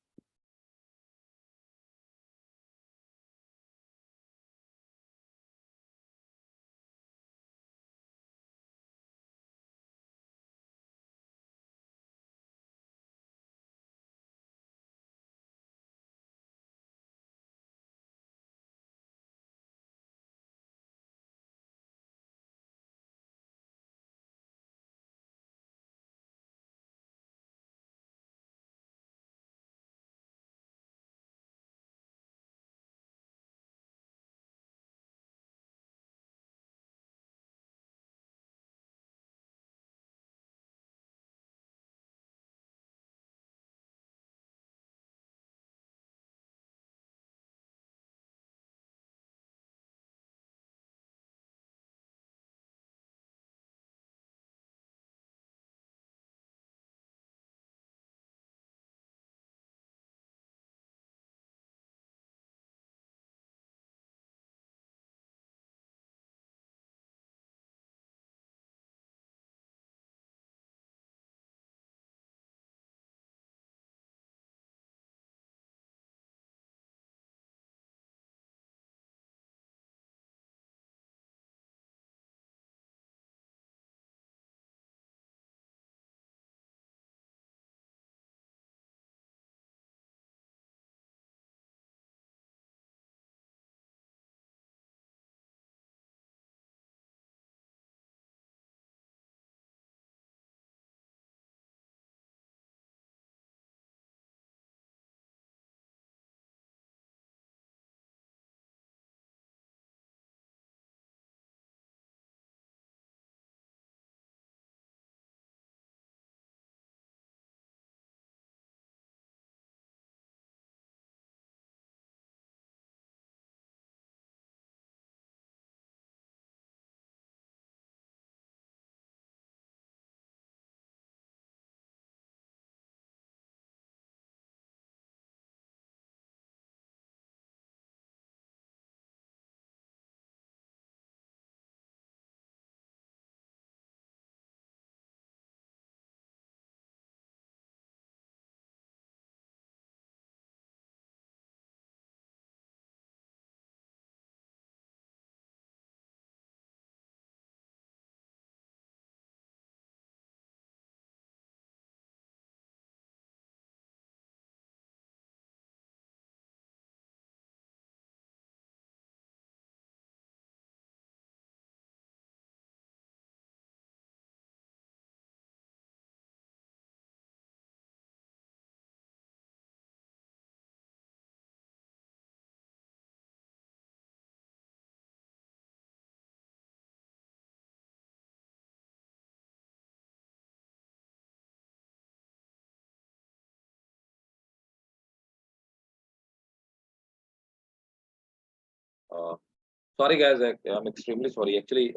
S1: Sorry guys, I'm extremely sorry. Actually,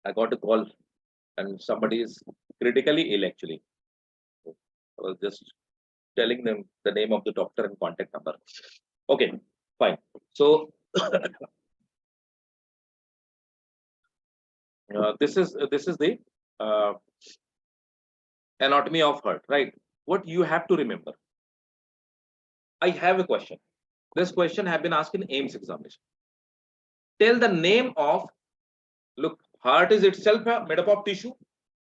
S1: I got a call and somebody is critically ill actually. So I was just telling them the name of the doctor and contact number. Okay, fine. So this is the uh, anatomy of heart, right? What you have to remember. I have a question. This question have been asked in AIMS examination. Tell the name of, look, heart is itself made up of tissue.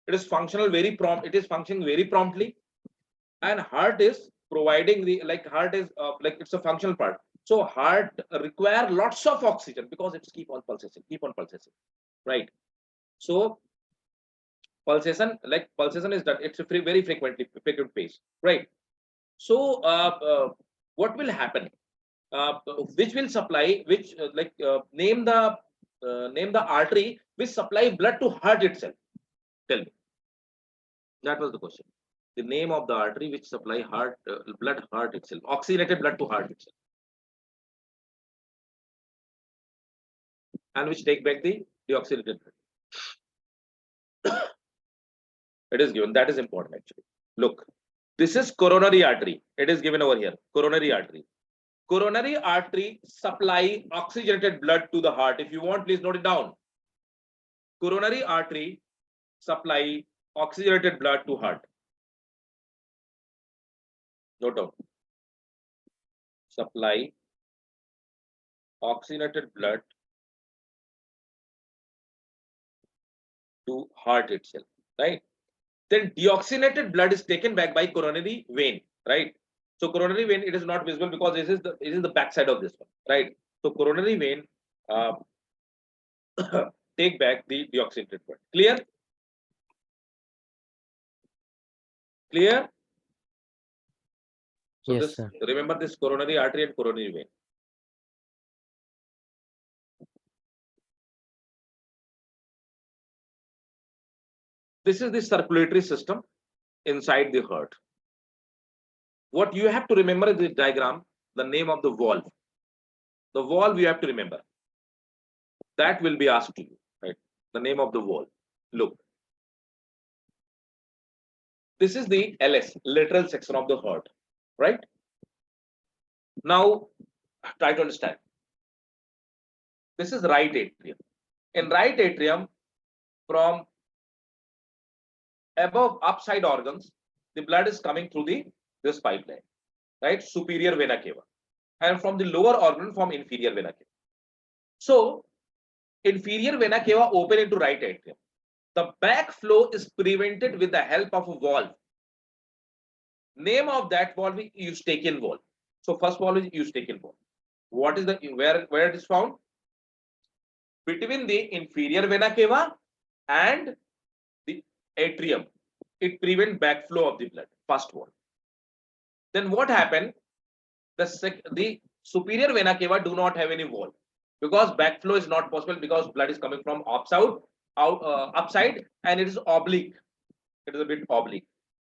S1: It is functional very prompt. It is functioning very promptly, and heart is providing the, like, heart is like, it's a functional part. So heart require lots of oxygen because it's keep on pulsating, right? So pulsation is done. It's a very frequent pace, right? So what will happen? Which will supply, which name the artery which supply blood to heart itself. Tell me. That was the question. The name of the artery which supply heart itself, oxygenated blood to heart itself, and which take back the deoxygenated blood. It is given. That is important actually. Look, this is coronary artery. It is given over here. Coronary artery. Coronary artery supply oxygenated blood to the heart. If you want, please note it down. Coronary artery supply oxygenated blood to heart. Note down. Supply oxygenated blood to heart itself, right? Then deoxygenated blood is taken back by coronary vein, right? So coronary vein, it is not visible because it is the backside of this one, right? So coronary vein take back the deoxygenated blood. Clear? Clear? So
S3: Yes,
S1: this,
S3: sir.
S1: remember this coronary artery and coronary vein. This is the circulatory system inside the heart. What you have to remember is the diagram, the name of the valve. The valve you have to remember. That will be asked to you, right? The name of the valve. Look. This is the LS, lateral section of the heart, right? Now, try to understand. This is right atrium. In right atrium, from above upside organs, the blood is coming through this pipeline, right? Superior vena cava, and from the lower organ, from inferior vena cava. So, inferior vena cava open into right atrium. The backflow is prevented with the help of a valve. Name of that valve is Eustachian valve. So, first valve is Eustachian valve. What is the where it is found? Between the inferior vena cava and the atrium. It prevents backflow of the blood. First one. Then what happened? The superior vena cava do not have any wall because backflow is not possible because blood is coming from upside, and it is oblique. It is a bit oblique.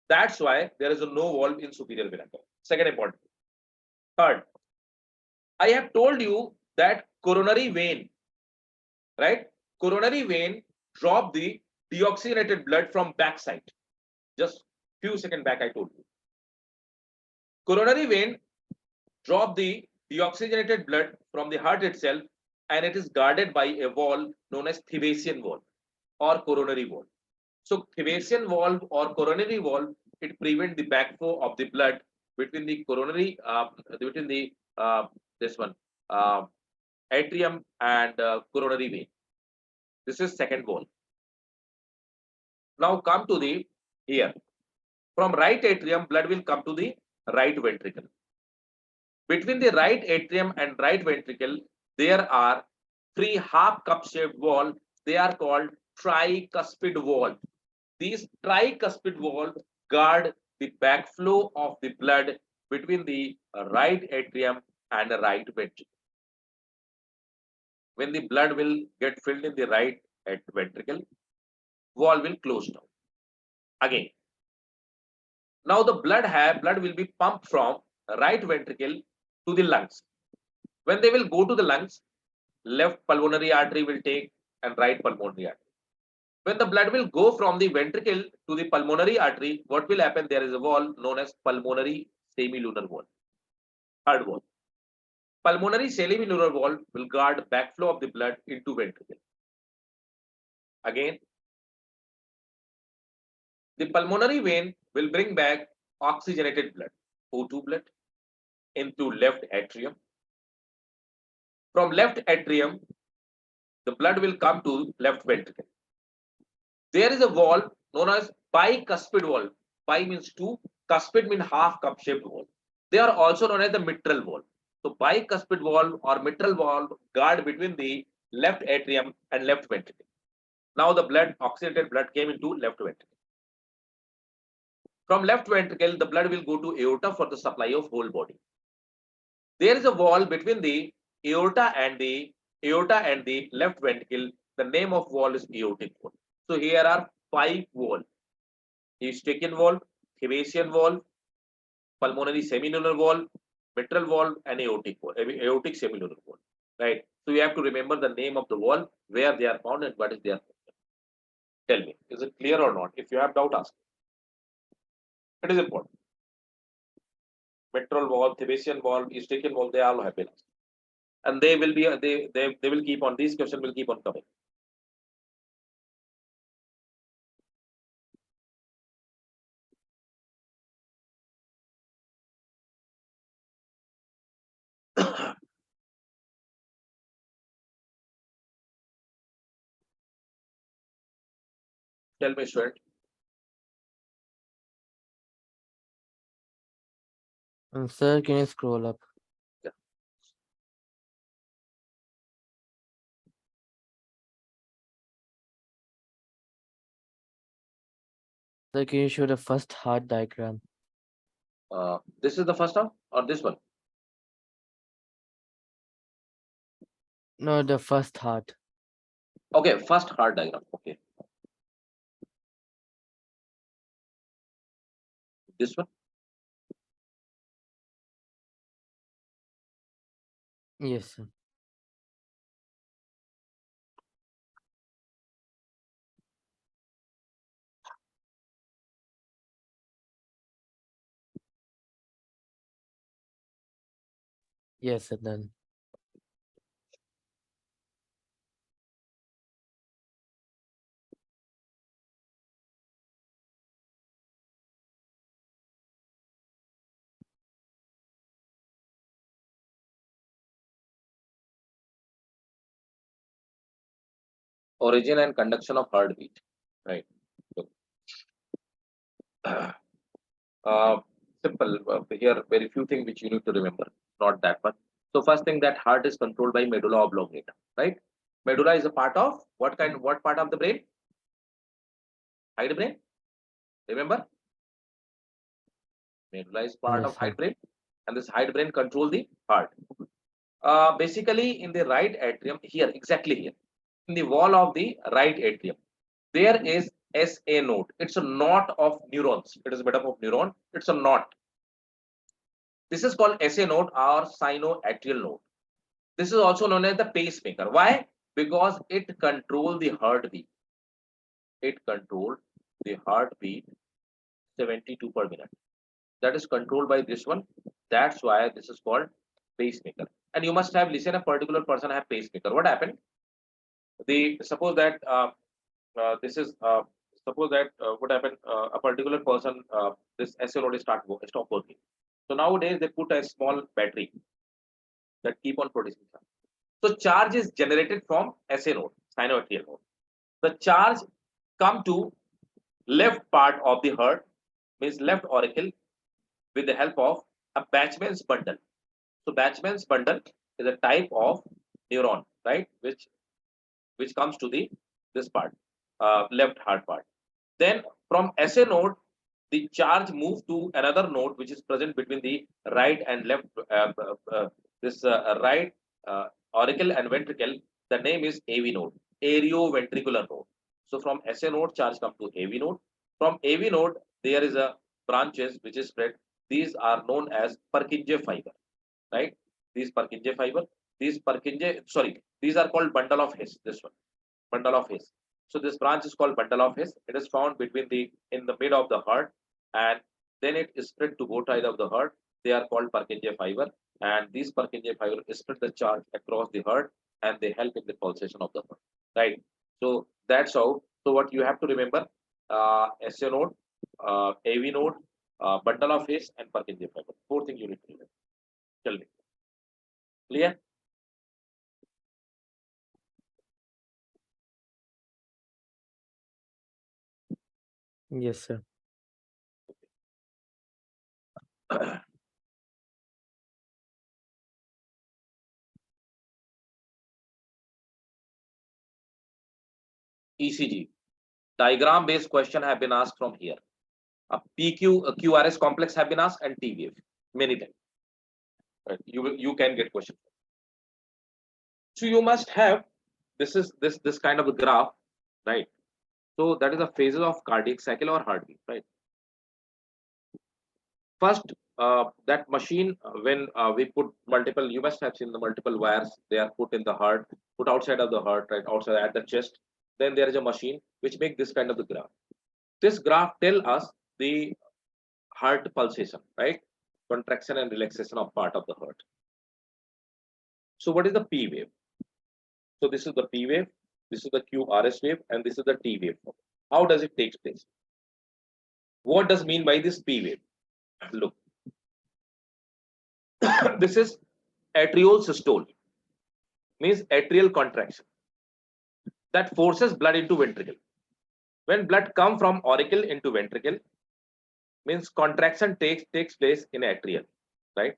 S1: That's why there is no wall in superior vena cava. Second important. Third, I have told you that coronary vein, right? Coronary vein drop the deoxygenated blood from backside. Just few seconds back I told you. Coronary vein drop the deoxygenated blood from the heart itself, and it is guarded by a valve known as Thebasian valve or coronary valve. So Thebasian valve or coronary valve, it prevents the backflow of the blood between the coronary, this one, atrium and coronary vein. This is second valve. Now come to the here. From right atrium, blood will come to the right ventricle. Between the right atrium and right ventricle, there are three half cup shaped valves. They are called tricuspid valve. These tricuspid valves guard the backflow of the blood between the right atrium and the right ventricle. When the blood will get filled in the right ventricle, valve will close down. Again, now the blood will be pumped from right ventricle to the lungs. When they will go to the lungs, left pulmonary artery will take and right pulmonary artery. When the blood will go from the ventricle to the pulmonary artery, what will happen? There is a wall known as pulmonary semilunar wall, third wall. Pulmonary semilunar wall will guard backflow of the blood into ventricle. Again, the pulmonary vein will bring back oxygenated blood, O2 blood, into left atrium. From left atrium, the blood will come to left ventricle. There is a wall known as bicuspid wall. Bi means two, cuspid means half cup shaped wall. They are also known as the mitral wall. So bicuspid wall or mitral wall guard between the left atrium and left ventricle. Now the blood, oxygenated blood came into left ventricle. From left ventricle, the blood will go to aorta for the supply of whole body. There is a wall between the aorta and the left ventricle. The name of wall is aortic wall. So here are 5 walls: Eustachian wall, Thebesian wall, pulmonary semilunar wall, mitral wall, and aortic wall, aortic semilunar wall. Right. So you have to remember the name of the wall, where they are found, and what is their function. Tell me, is it clear or not? If you have doubt, ask. It is important. Mitral wall, Thebesian wall, Eustachian wall, they all have been asked. And they will be they will keep on, these questions will keep on coming. Tell me, student.
S3: Sir, can you scroll up?
S1: Yeah.
S3: Sir, can you show the first heart diagram?
S1: This is the first one or this one?
S3: No, the first heart.
S1: Okay, first heart diagram. Okay. This one.
S3: Yes, sir. Yes, sir, done.
S1: Origin and conduction of heartbeat. Right. So, simple. Here, very few things which you need to remember. Not that much. So first thing, that heart is controlled by medulla oblongata. Right. Medulla is a part of what kind? What part of the brain? Hind brain. Remember, medulla is part
S3: Yes,
S1: of hind
S3: sir.
S1: brain, and this hind brain control the heart. Basically, in the right atrium, here, exactly here, in the wall of the right atrium, there is SA node. It's a knot of neurons. It is made up of neuron. It's a knot. This is called SA node or sinoatrial node. This is also known as the pacemaker. Why? Because it controls the heartbeat. It controls the heartbeat 72 per minute. That is controlled by this one. That's why this is called pacemaker. And you must have listened, a particular person have pacemaker. What happened? The suppose that this is suppose that what happened, a particular person, this SLOD stop working. So nowadays they put a small battery that keep on producing charge. So charge is generated from SA node, sinoatrial node. The charge come to left part of the heart, means left auricle, with the help of a Batchman's bundle. So Batchman's bundle is a type of neuron, right, which comes to the this part, left heart part. Then from SA node, the charge moves to another node which is present between the right and left, this right auricle and ventricle. The name is AV node, aerioventricular node. So from SA node, charge comes to AV node. From AV node, there is a branches which is spread. These are known as Purkinje fiber, right? these Purkinje fiber, these are called bundle of His. This one, bundle of His. So this branch is called bundle of His. It is found in the mid of the heart, and then it is spread to both sides of the heart. They are called Purkinje fiber, and these Purkinje fiber spread the charge across the heart, and they help in the pulsation of the heart. Right. So that's how. So what you have to remember: SA node, AV node, bundle of His, and Purkinje fiber. Four things you need to remember. Tell me. Clear?
S3: Yes, sir.
S1: ECG diagram based question have been asked from here. A PQ, a QRS complex have been asked, and T wave many times. Right? You can get question. So you must have this kind of a graph, right? So that is the phases of cardiac cycle or heartbeat, right? First, that machine when we put multiple, you must have seen the multiple wires. They are put in the heart, put outside of the heart, right outside at the chest. Then there is a machine which make this kind of the graph. This graph tell us the heart pulsation, right? Contraction and relaxation of part of the heart. So what is the P wave? So this is the P wave, this is the QRS wave, and this is the T wave. How does it take place? What does mean by this P wave? Look, this is atrial systole, means atrial contraction that forces blood into ventricle. When blood come from auricle into ventricle, means contraction takes place in atrial, right?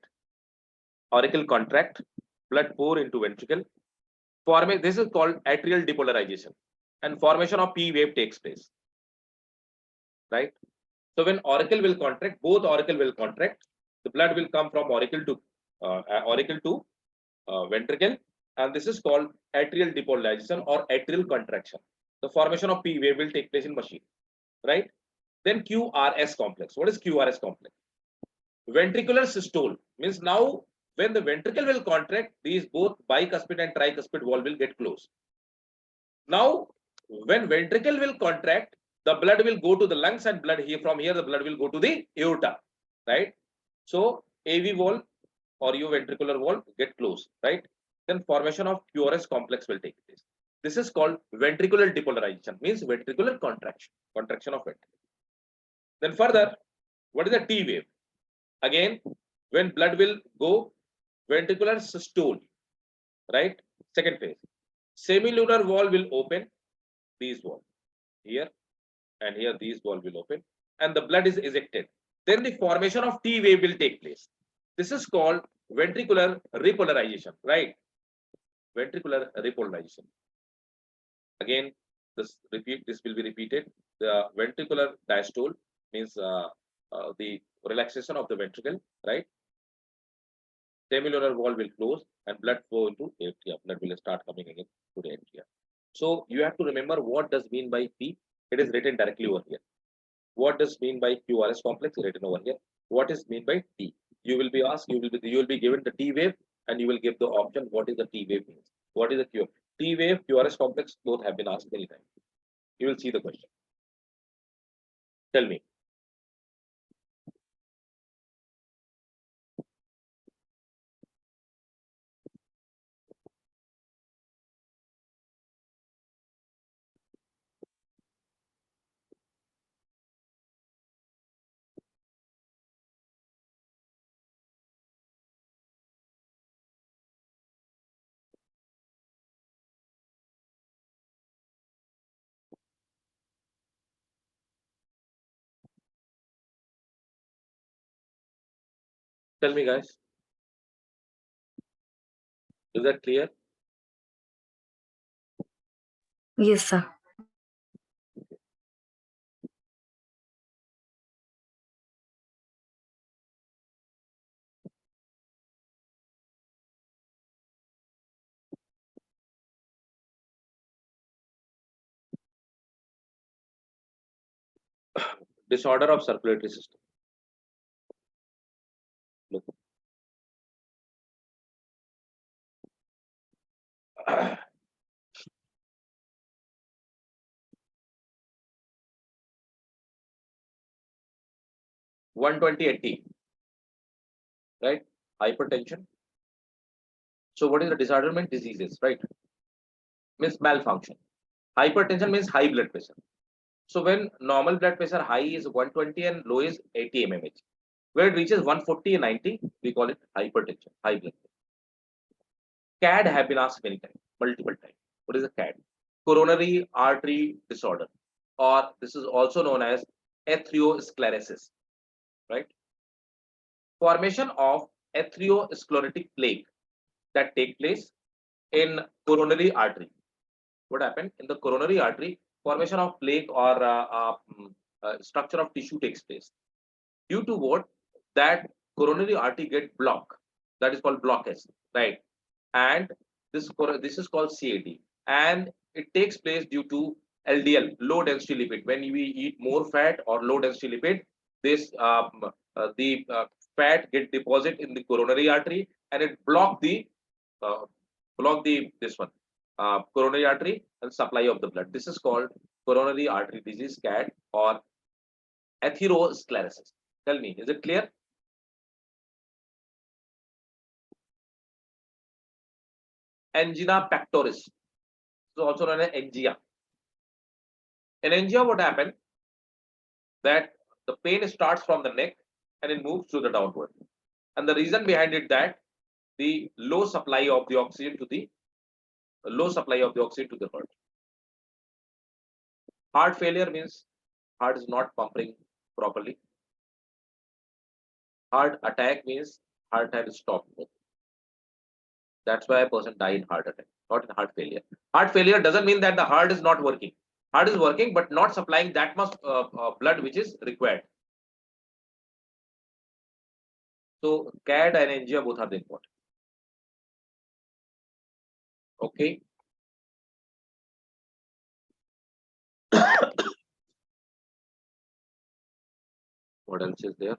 S1: Auricle contract, blood pour into ventricle. This is called atrial depolarization, and formation of P wave takes place, right? So when auricle will contract, both auricle will contract. The blood will come from auricle to ventricle, and this is called atrial depolarization or atrial contraction. The formation of P wave will take place in machine, right? Then QRS complex. What is QRS complex? Ventricular systole, means now when the ventricle will contract, these both bicuspid and tricuspid wall will get closed. Now, when ventricle will contract, the blood will go to the lungs, and from here the blood will go to the aorta, right? So AV wall or ventricular wall get closed, right? Then formation of QRS complex will take place. This is called ventricular depolarization, means ventricular contraction of ventricle. Then further, what is the T wave? Again, when blood will go ventricular systole, right? Second phase. Semilunar wall will open, these wall here and here, these wall will open, and the blood is ejected. Then the formation of T wave will take place. This is called ventricular repolarization, right? Ventricular repolarization. Again, this will be repeated. The ventricular diastole means the relaxation of the ventricle, right? Semilunar wall will close and blood flow into atria. Blood will start coming again to the atria. So you have to remember what does mean by P. It is written directly over here. What does mean by QRS complex? Written over here. What is mean by T? You will be asked. You will be given the T wave, and you will give the option. What is the T wave means? What is the Q? T wave, QRS complex. Both have been asked many times. You will see the question. Tell me. Tell me, guys. Is that clear?
S4: Yes, sir.
S1: Disorder of circulatory system. Look. 120/80, right? Hypertension. So what is the disordering diseases, right? Means malfunction. Hypertension means high blood pressure. So when normal blood pressure high is 120 and low is 80 mmHg, where it reaches 140 and 90, we call it hypertension, high blood pressure. CAD have been asked many times, multiple times. What is a CAD? Coronary artery disorder, or this is also known as atherosclerosis, right? Formation of atherosclerotic plaque that take place in coronary artery. What happened in the coronary artery? Formation of plaque or structure of tissue takes place. Due to what? That coronary artery get blocked. That is called blockage, right? And this is called CAD, and it takes place due to LDL, low density lipid. When we eat more fat or low density lipid, this the fat get deposit in the coronary artery, and it uh, block the this one coronary artery and supply of the blood. This is called coronary artery disease, CAD, or atherosclerosis. Tell me, is it clear? Angina pectoris, so also known as angina. In angina, what happened? That the pain starts from the neck and it moves to the downward. And the reason behind it that the low supply of the oxygen to the heart. Heart failure means heart is not pumping properly. Heart attack means heart has stopped. That's why a person died in heart attack, not in heart failure. Heart failure doesn't mean that the heart is not working. Heart is working, but not supplying that much blood which is required. So CAD and angina both are the important. Okay. What else is there?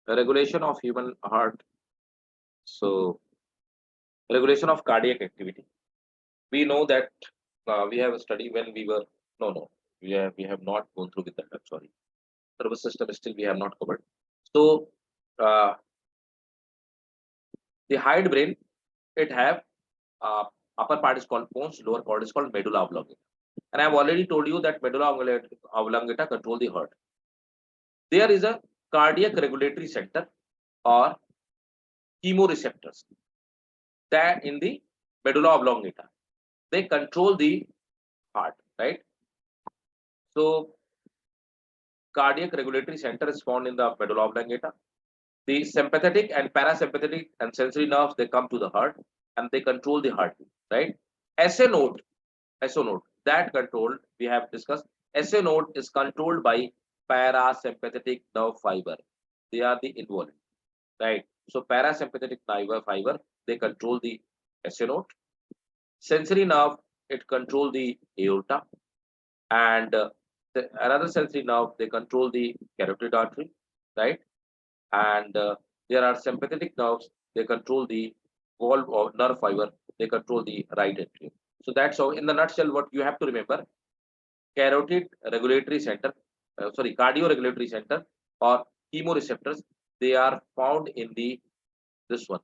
S1: The regulation of human heart. So regulation of cardiac activity. We know that we have a study when we were we have not gone through with that. I'm sorry. Nervous system still we have not covered. So the hide brain, it have upper part is called pons, lower part is called medulla oblongata. And I've already told you that medulla oblongata control the heart. There is a cardiac regulatory center or chemoreceptors that in the medulla oblongata, they control the heart, right? So cardiac regulatory center is found in the medulla oblongata. The sympathetic and parasympathetic and sensory nerves, they come to the heart and they control the heartbeat, right? SA node, that controlled, we have discussed. SA node is controlled by parasympathetic nerve fiber. They are the involved, right? So parasympathetic nerve fiber, they control the SA node. Sensory nerve, it control the aorta, and another sensory nerve, they control the carotid artery, right? And there are sympathetic nerves, they control the valve or nerve fiber, they control the right atrium. So that's how, in the nutshell, what you have to remember: carotid regulatory center, cardio-regulatory center or chemoreceptors, they are found in the this one,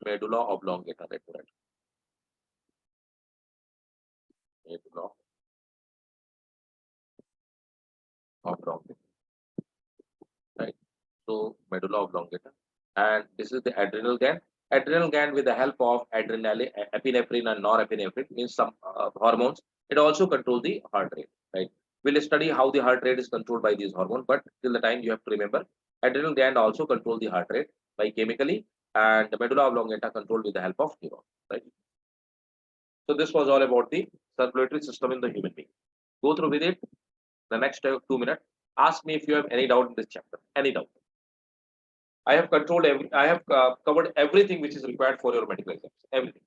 S1: medulla oblongata. Medulla oblongata, right? So medulla oblongata, and this is the adrenal gland. Adrenal gland, with the help of adrenaline, epinephrine and norepinephrine, means some hormones. It also controls the heart rate, right? We'll study how the heart rate is controlled by these hormones, but till the time you have to remember, adrenal gland also control the heart rate by chemically, and the medulla oblongata controlled with the help of neuron, right? So this was all about the circulatory system in the human being. Go through with it. The next 2 minutes. Ask me if you have any doubt in this chapter. Any doubt? I have covered everything which is required for your medical exams. Everything.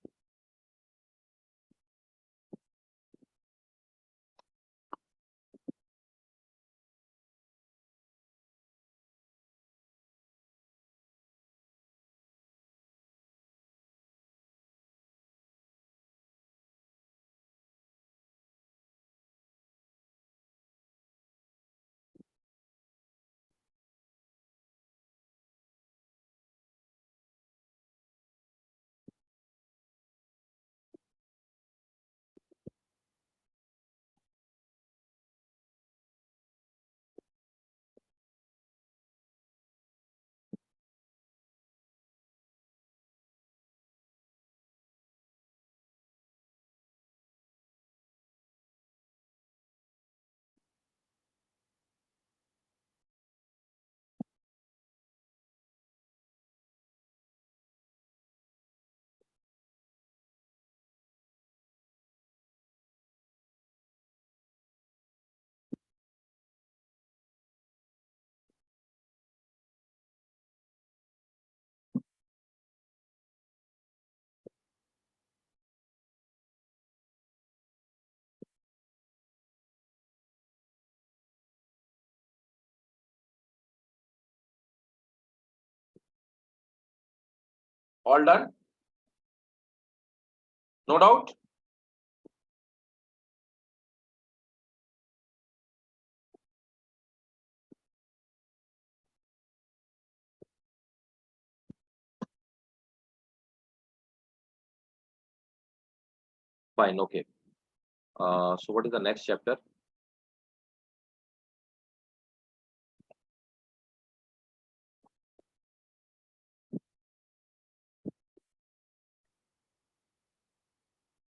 S1: All done? No doubt? Fine, okay. So what is the next chapter?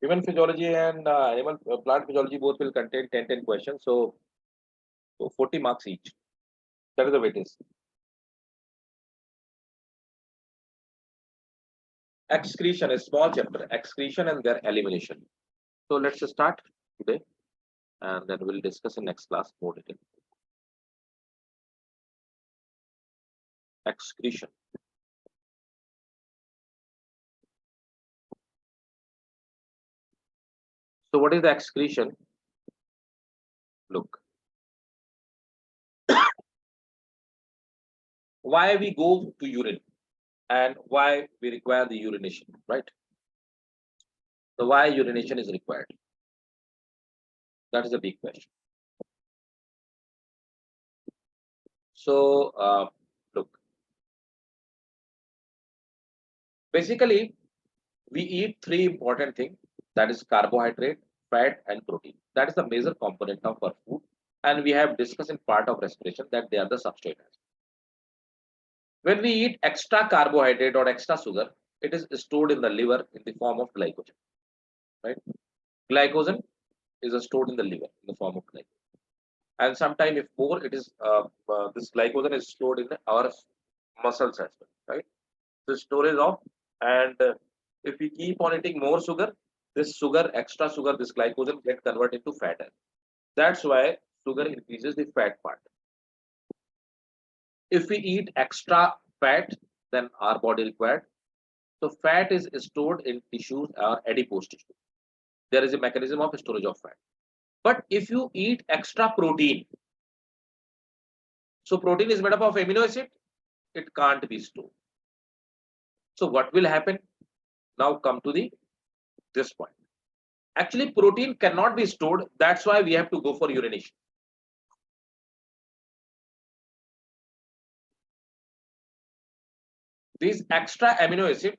S1: Human physiology and animal plant physiology both will contain 10 questions. So 40 marks each. That is the way it is. Excretion, a small chapter, excretion and their elimination. So let's start today and then we'll discuss in next class more detail. Excretion. So what is the excretion? Look. Why we go to urine and why we require the urination, right? So why urination is required? That is a big question. So look, basically we eat three important things, that is carbohydrate, fat and protein. That is the major component of our food, and we have discussed in part of respiration that they are the substrates. When we eat extra carbohydrate or extra sugar, it is stored in the liver in the form of glycogen, right? Glycogen is stored in the liver in the form of glycogen, and sometimes if more, it is this glycogen is stored in our muscles as well, right? The storage of, and if we keep on eating more sugar, this sugar, extra sugar, this glycogen get converted into fat. That's why sugar increases the fat part. If we eat extra fat than our body required, so fat is stored in tissues or adipose tissue. There is a mechanism of storage of fat. But if you eat extra protein, so protein is made up of amino acid, it can't be stored. So what will happen? Now come to this point. Actually, protein cannot be stored. That's why we have to go for urination. These extra amino acid,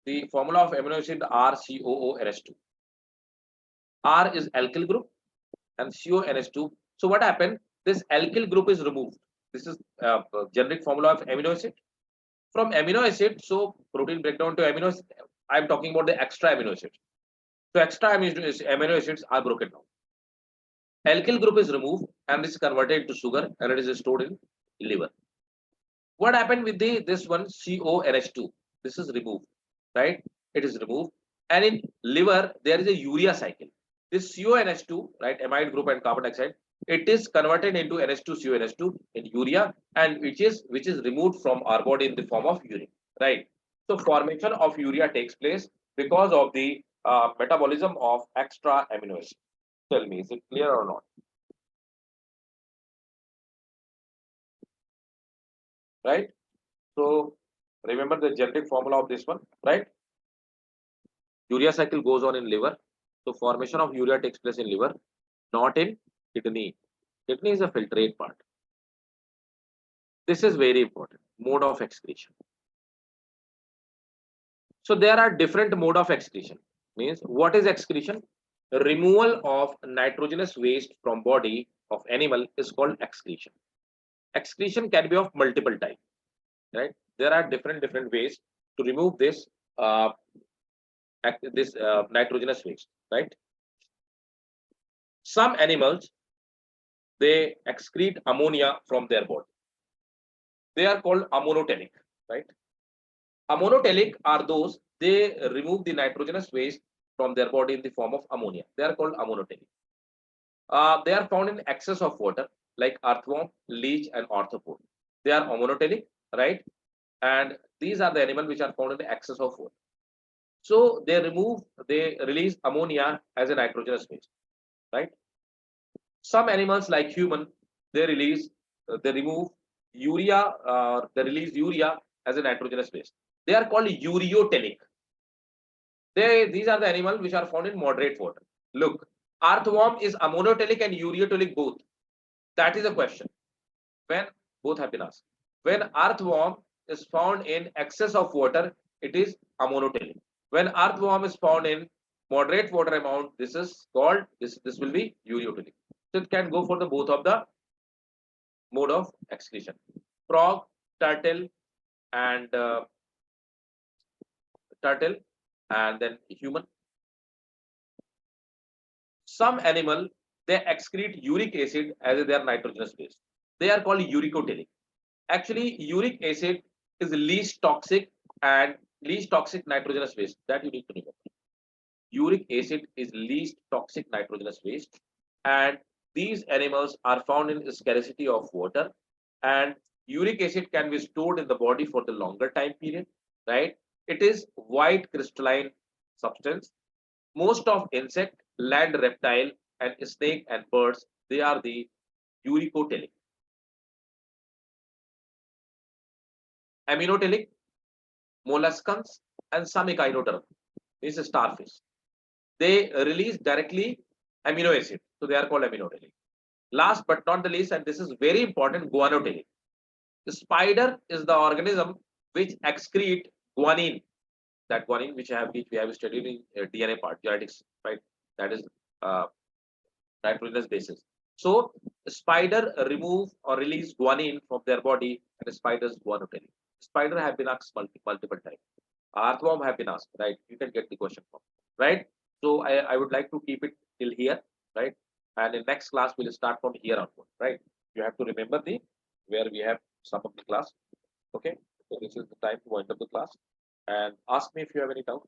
S1: the formula of amino acid RCOONH2. R is alkyl group and CONH2. So what happened? This alkyl group is removed. This is generic formula of amino acid. From amino acid, so protein breakdown to amino acid. I'm talking about the extra amino acid. So extra amino acids are broken down. Alkyl group is removed and is converted to sugar and it is stored in liver. What happened with this one CONH2? This is removed, right? It is removed, and in liver there is a urea cycle. This CONH2, right, amide group and carbon dioxide, it is converted into NH2 CONH2 in urea, and which is removed from our body in the form of urine, right? So formation of urea takes place because of the metabolism of extra amino acid. Tell me, is it clear or not? Right? So remember the generic formula of this one, right? Urea cycle goes on in liver. So formation of urea takes place in liver, not in kidney. Kidney is a filtrate part. This is very important. Mode of excretion. So there are different mode of excretion. Means what is excretion? Removal of nitrogenous waste from body of animal is called excretion. Excretion can be of multiple types, right? There are different ways to remove this nitrogenous waste, right? Some animals, they excrete ammonia from their body. They are called ammonotelic, right? Ammonotelic are those, they remove the nitrogenous waste from their body in the form of ammonia. They are called ammonotelic. They are found in excess of water, like earthworm, leech, and arthropod. They are ammonotelic, right? And these are the animals which are found in the excess of water. So they release ammonia as a nitrogenous waste, right? Some animals like human, they release, they remove urea, they release urea as a nitrogenous waste. They are called ureotelic. These are the animals which are found in moderate water. Look, earthworm is ammonotelic and ureotelic both. That is the question. When both have been asked. When earthworm is found in excess of water, it is ammonotelic. When earthworm is found in moderate water amount, this is called this will be ureotelic. So it can go for the both of the mode of excretion. Frog, turtle, and then human. Some animal they excrete uric acid as their nitrogenous base. They are called uricotelic. Actually, uric acid is the least toxic and least toxic nitrogenous waste that you need to remember. Uric acid is least toxic nitrogenous waste, and these animals are found in scarcity of water, and uric acid can be stored in the body for the longer time period, right? It is white crystalline substance. Most of insect, land reptile, and snake and birds, they are the uricotelic. Aminotelic, molluscans, and some echinoderm. This is starfish. They release directly amino acid, so they are called aminotelic. Last but not the least, and this is very important, guanotelic. The spider is the organism which excrete guanine. That guanine which we have studied in DNA part, genetics, right? That is nitrogenous basis. So spider remove or release guanine from their body, and the spiders guanotelic. Spider have been asked multiple times. Earthworm have been asked, right? You can get the question from, right? So I would like to keep it till here, right? And in next class we'll start from here onward, right? You have to remember the where we have some of the class. Okay, so this is the time to wind up the class, and ask me if you have any doubt.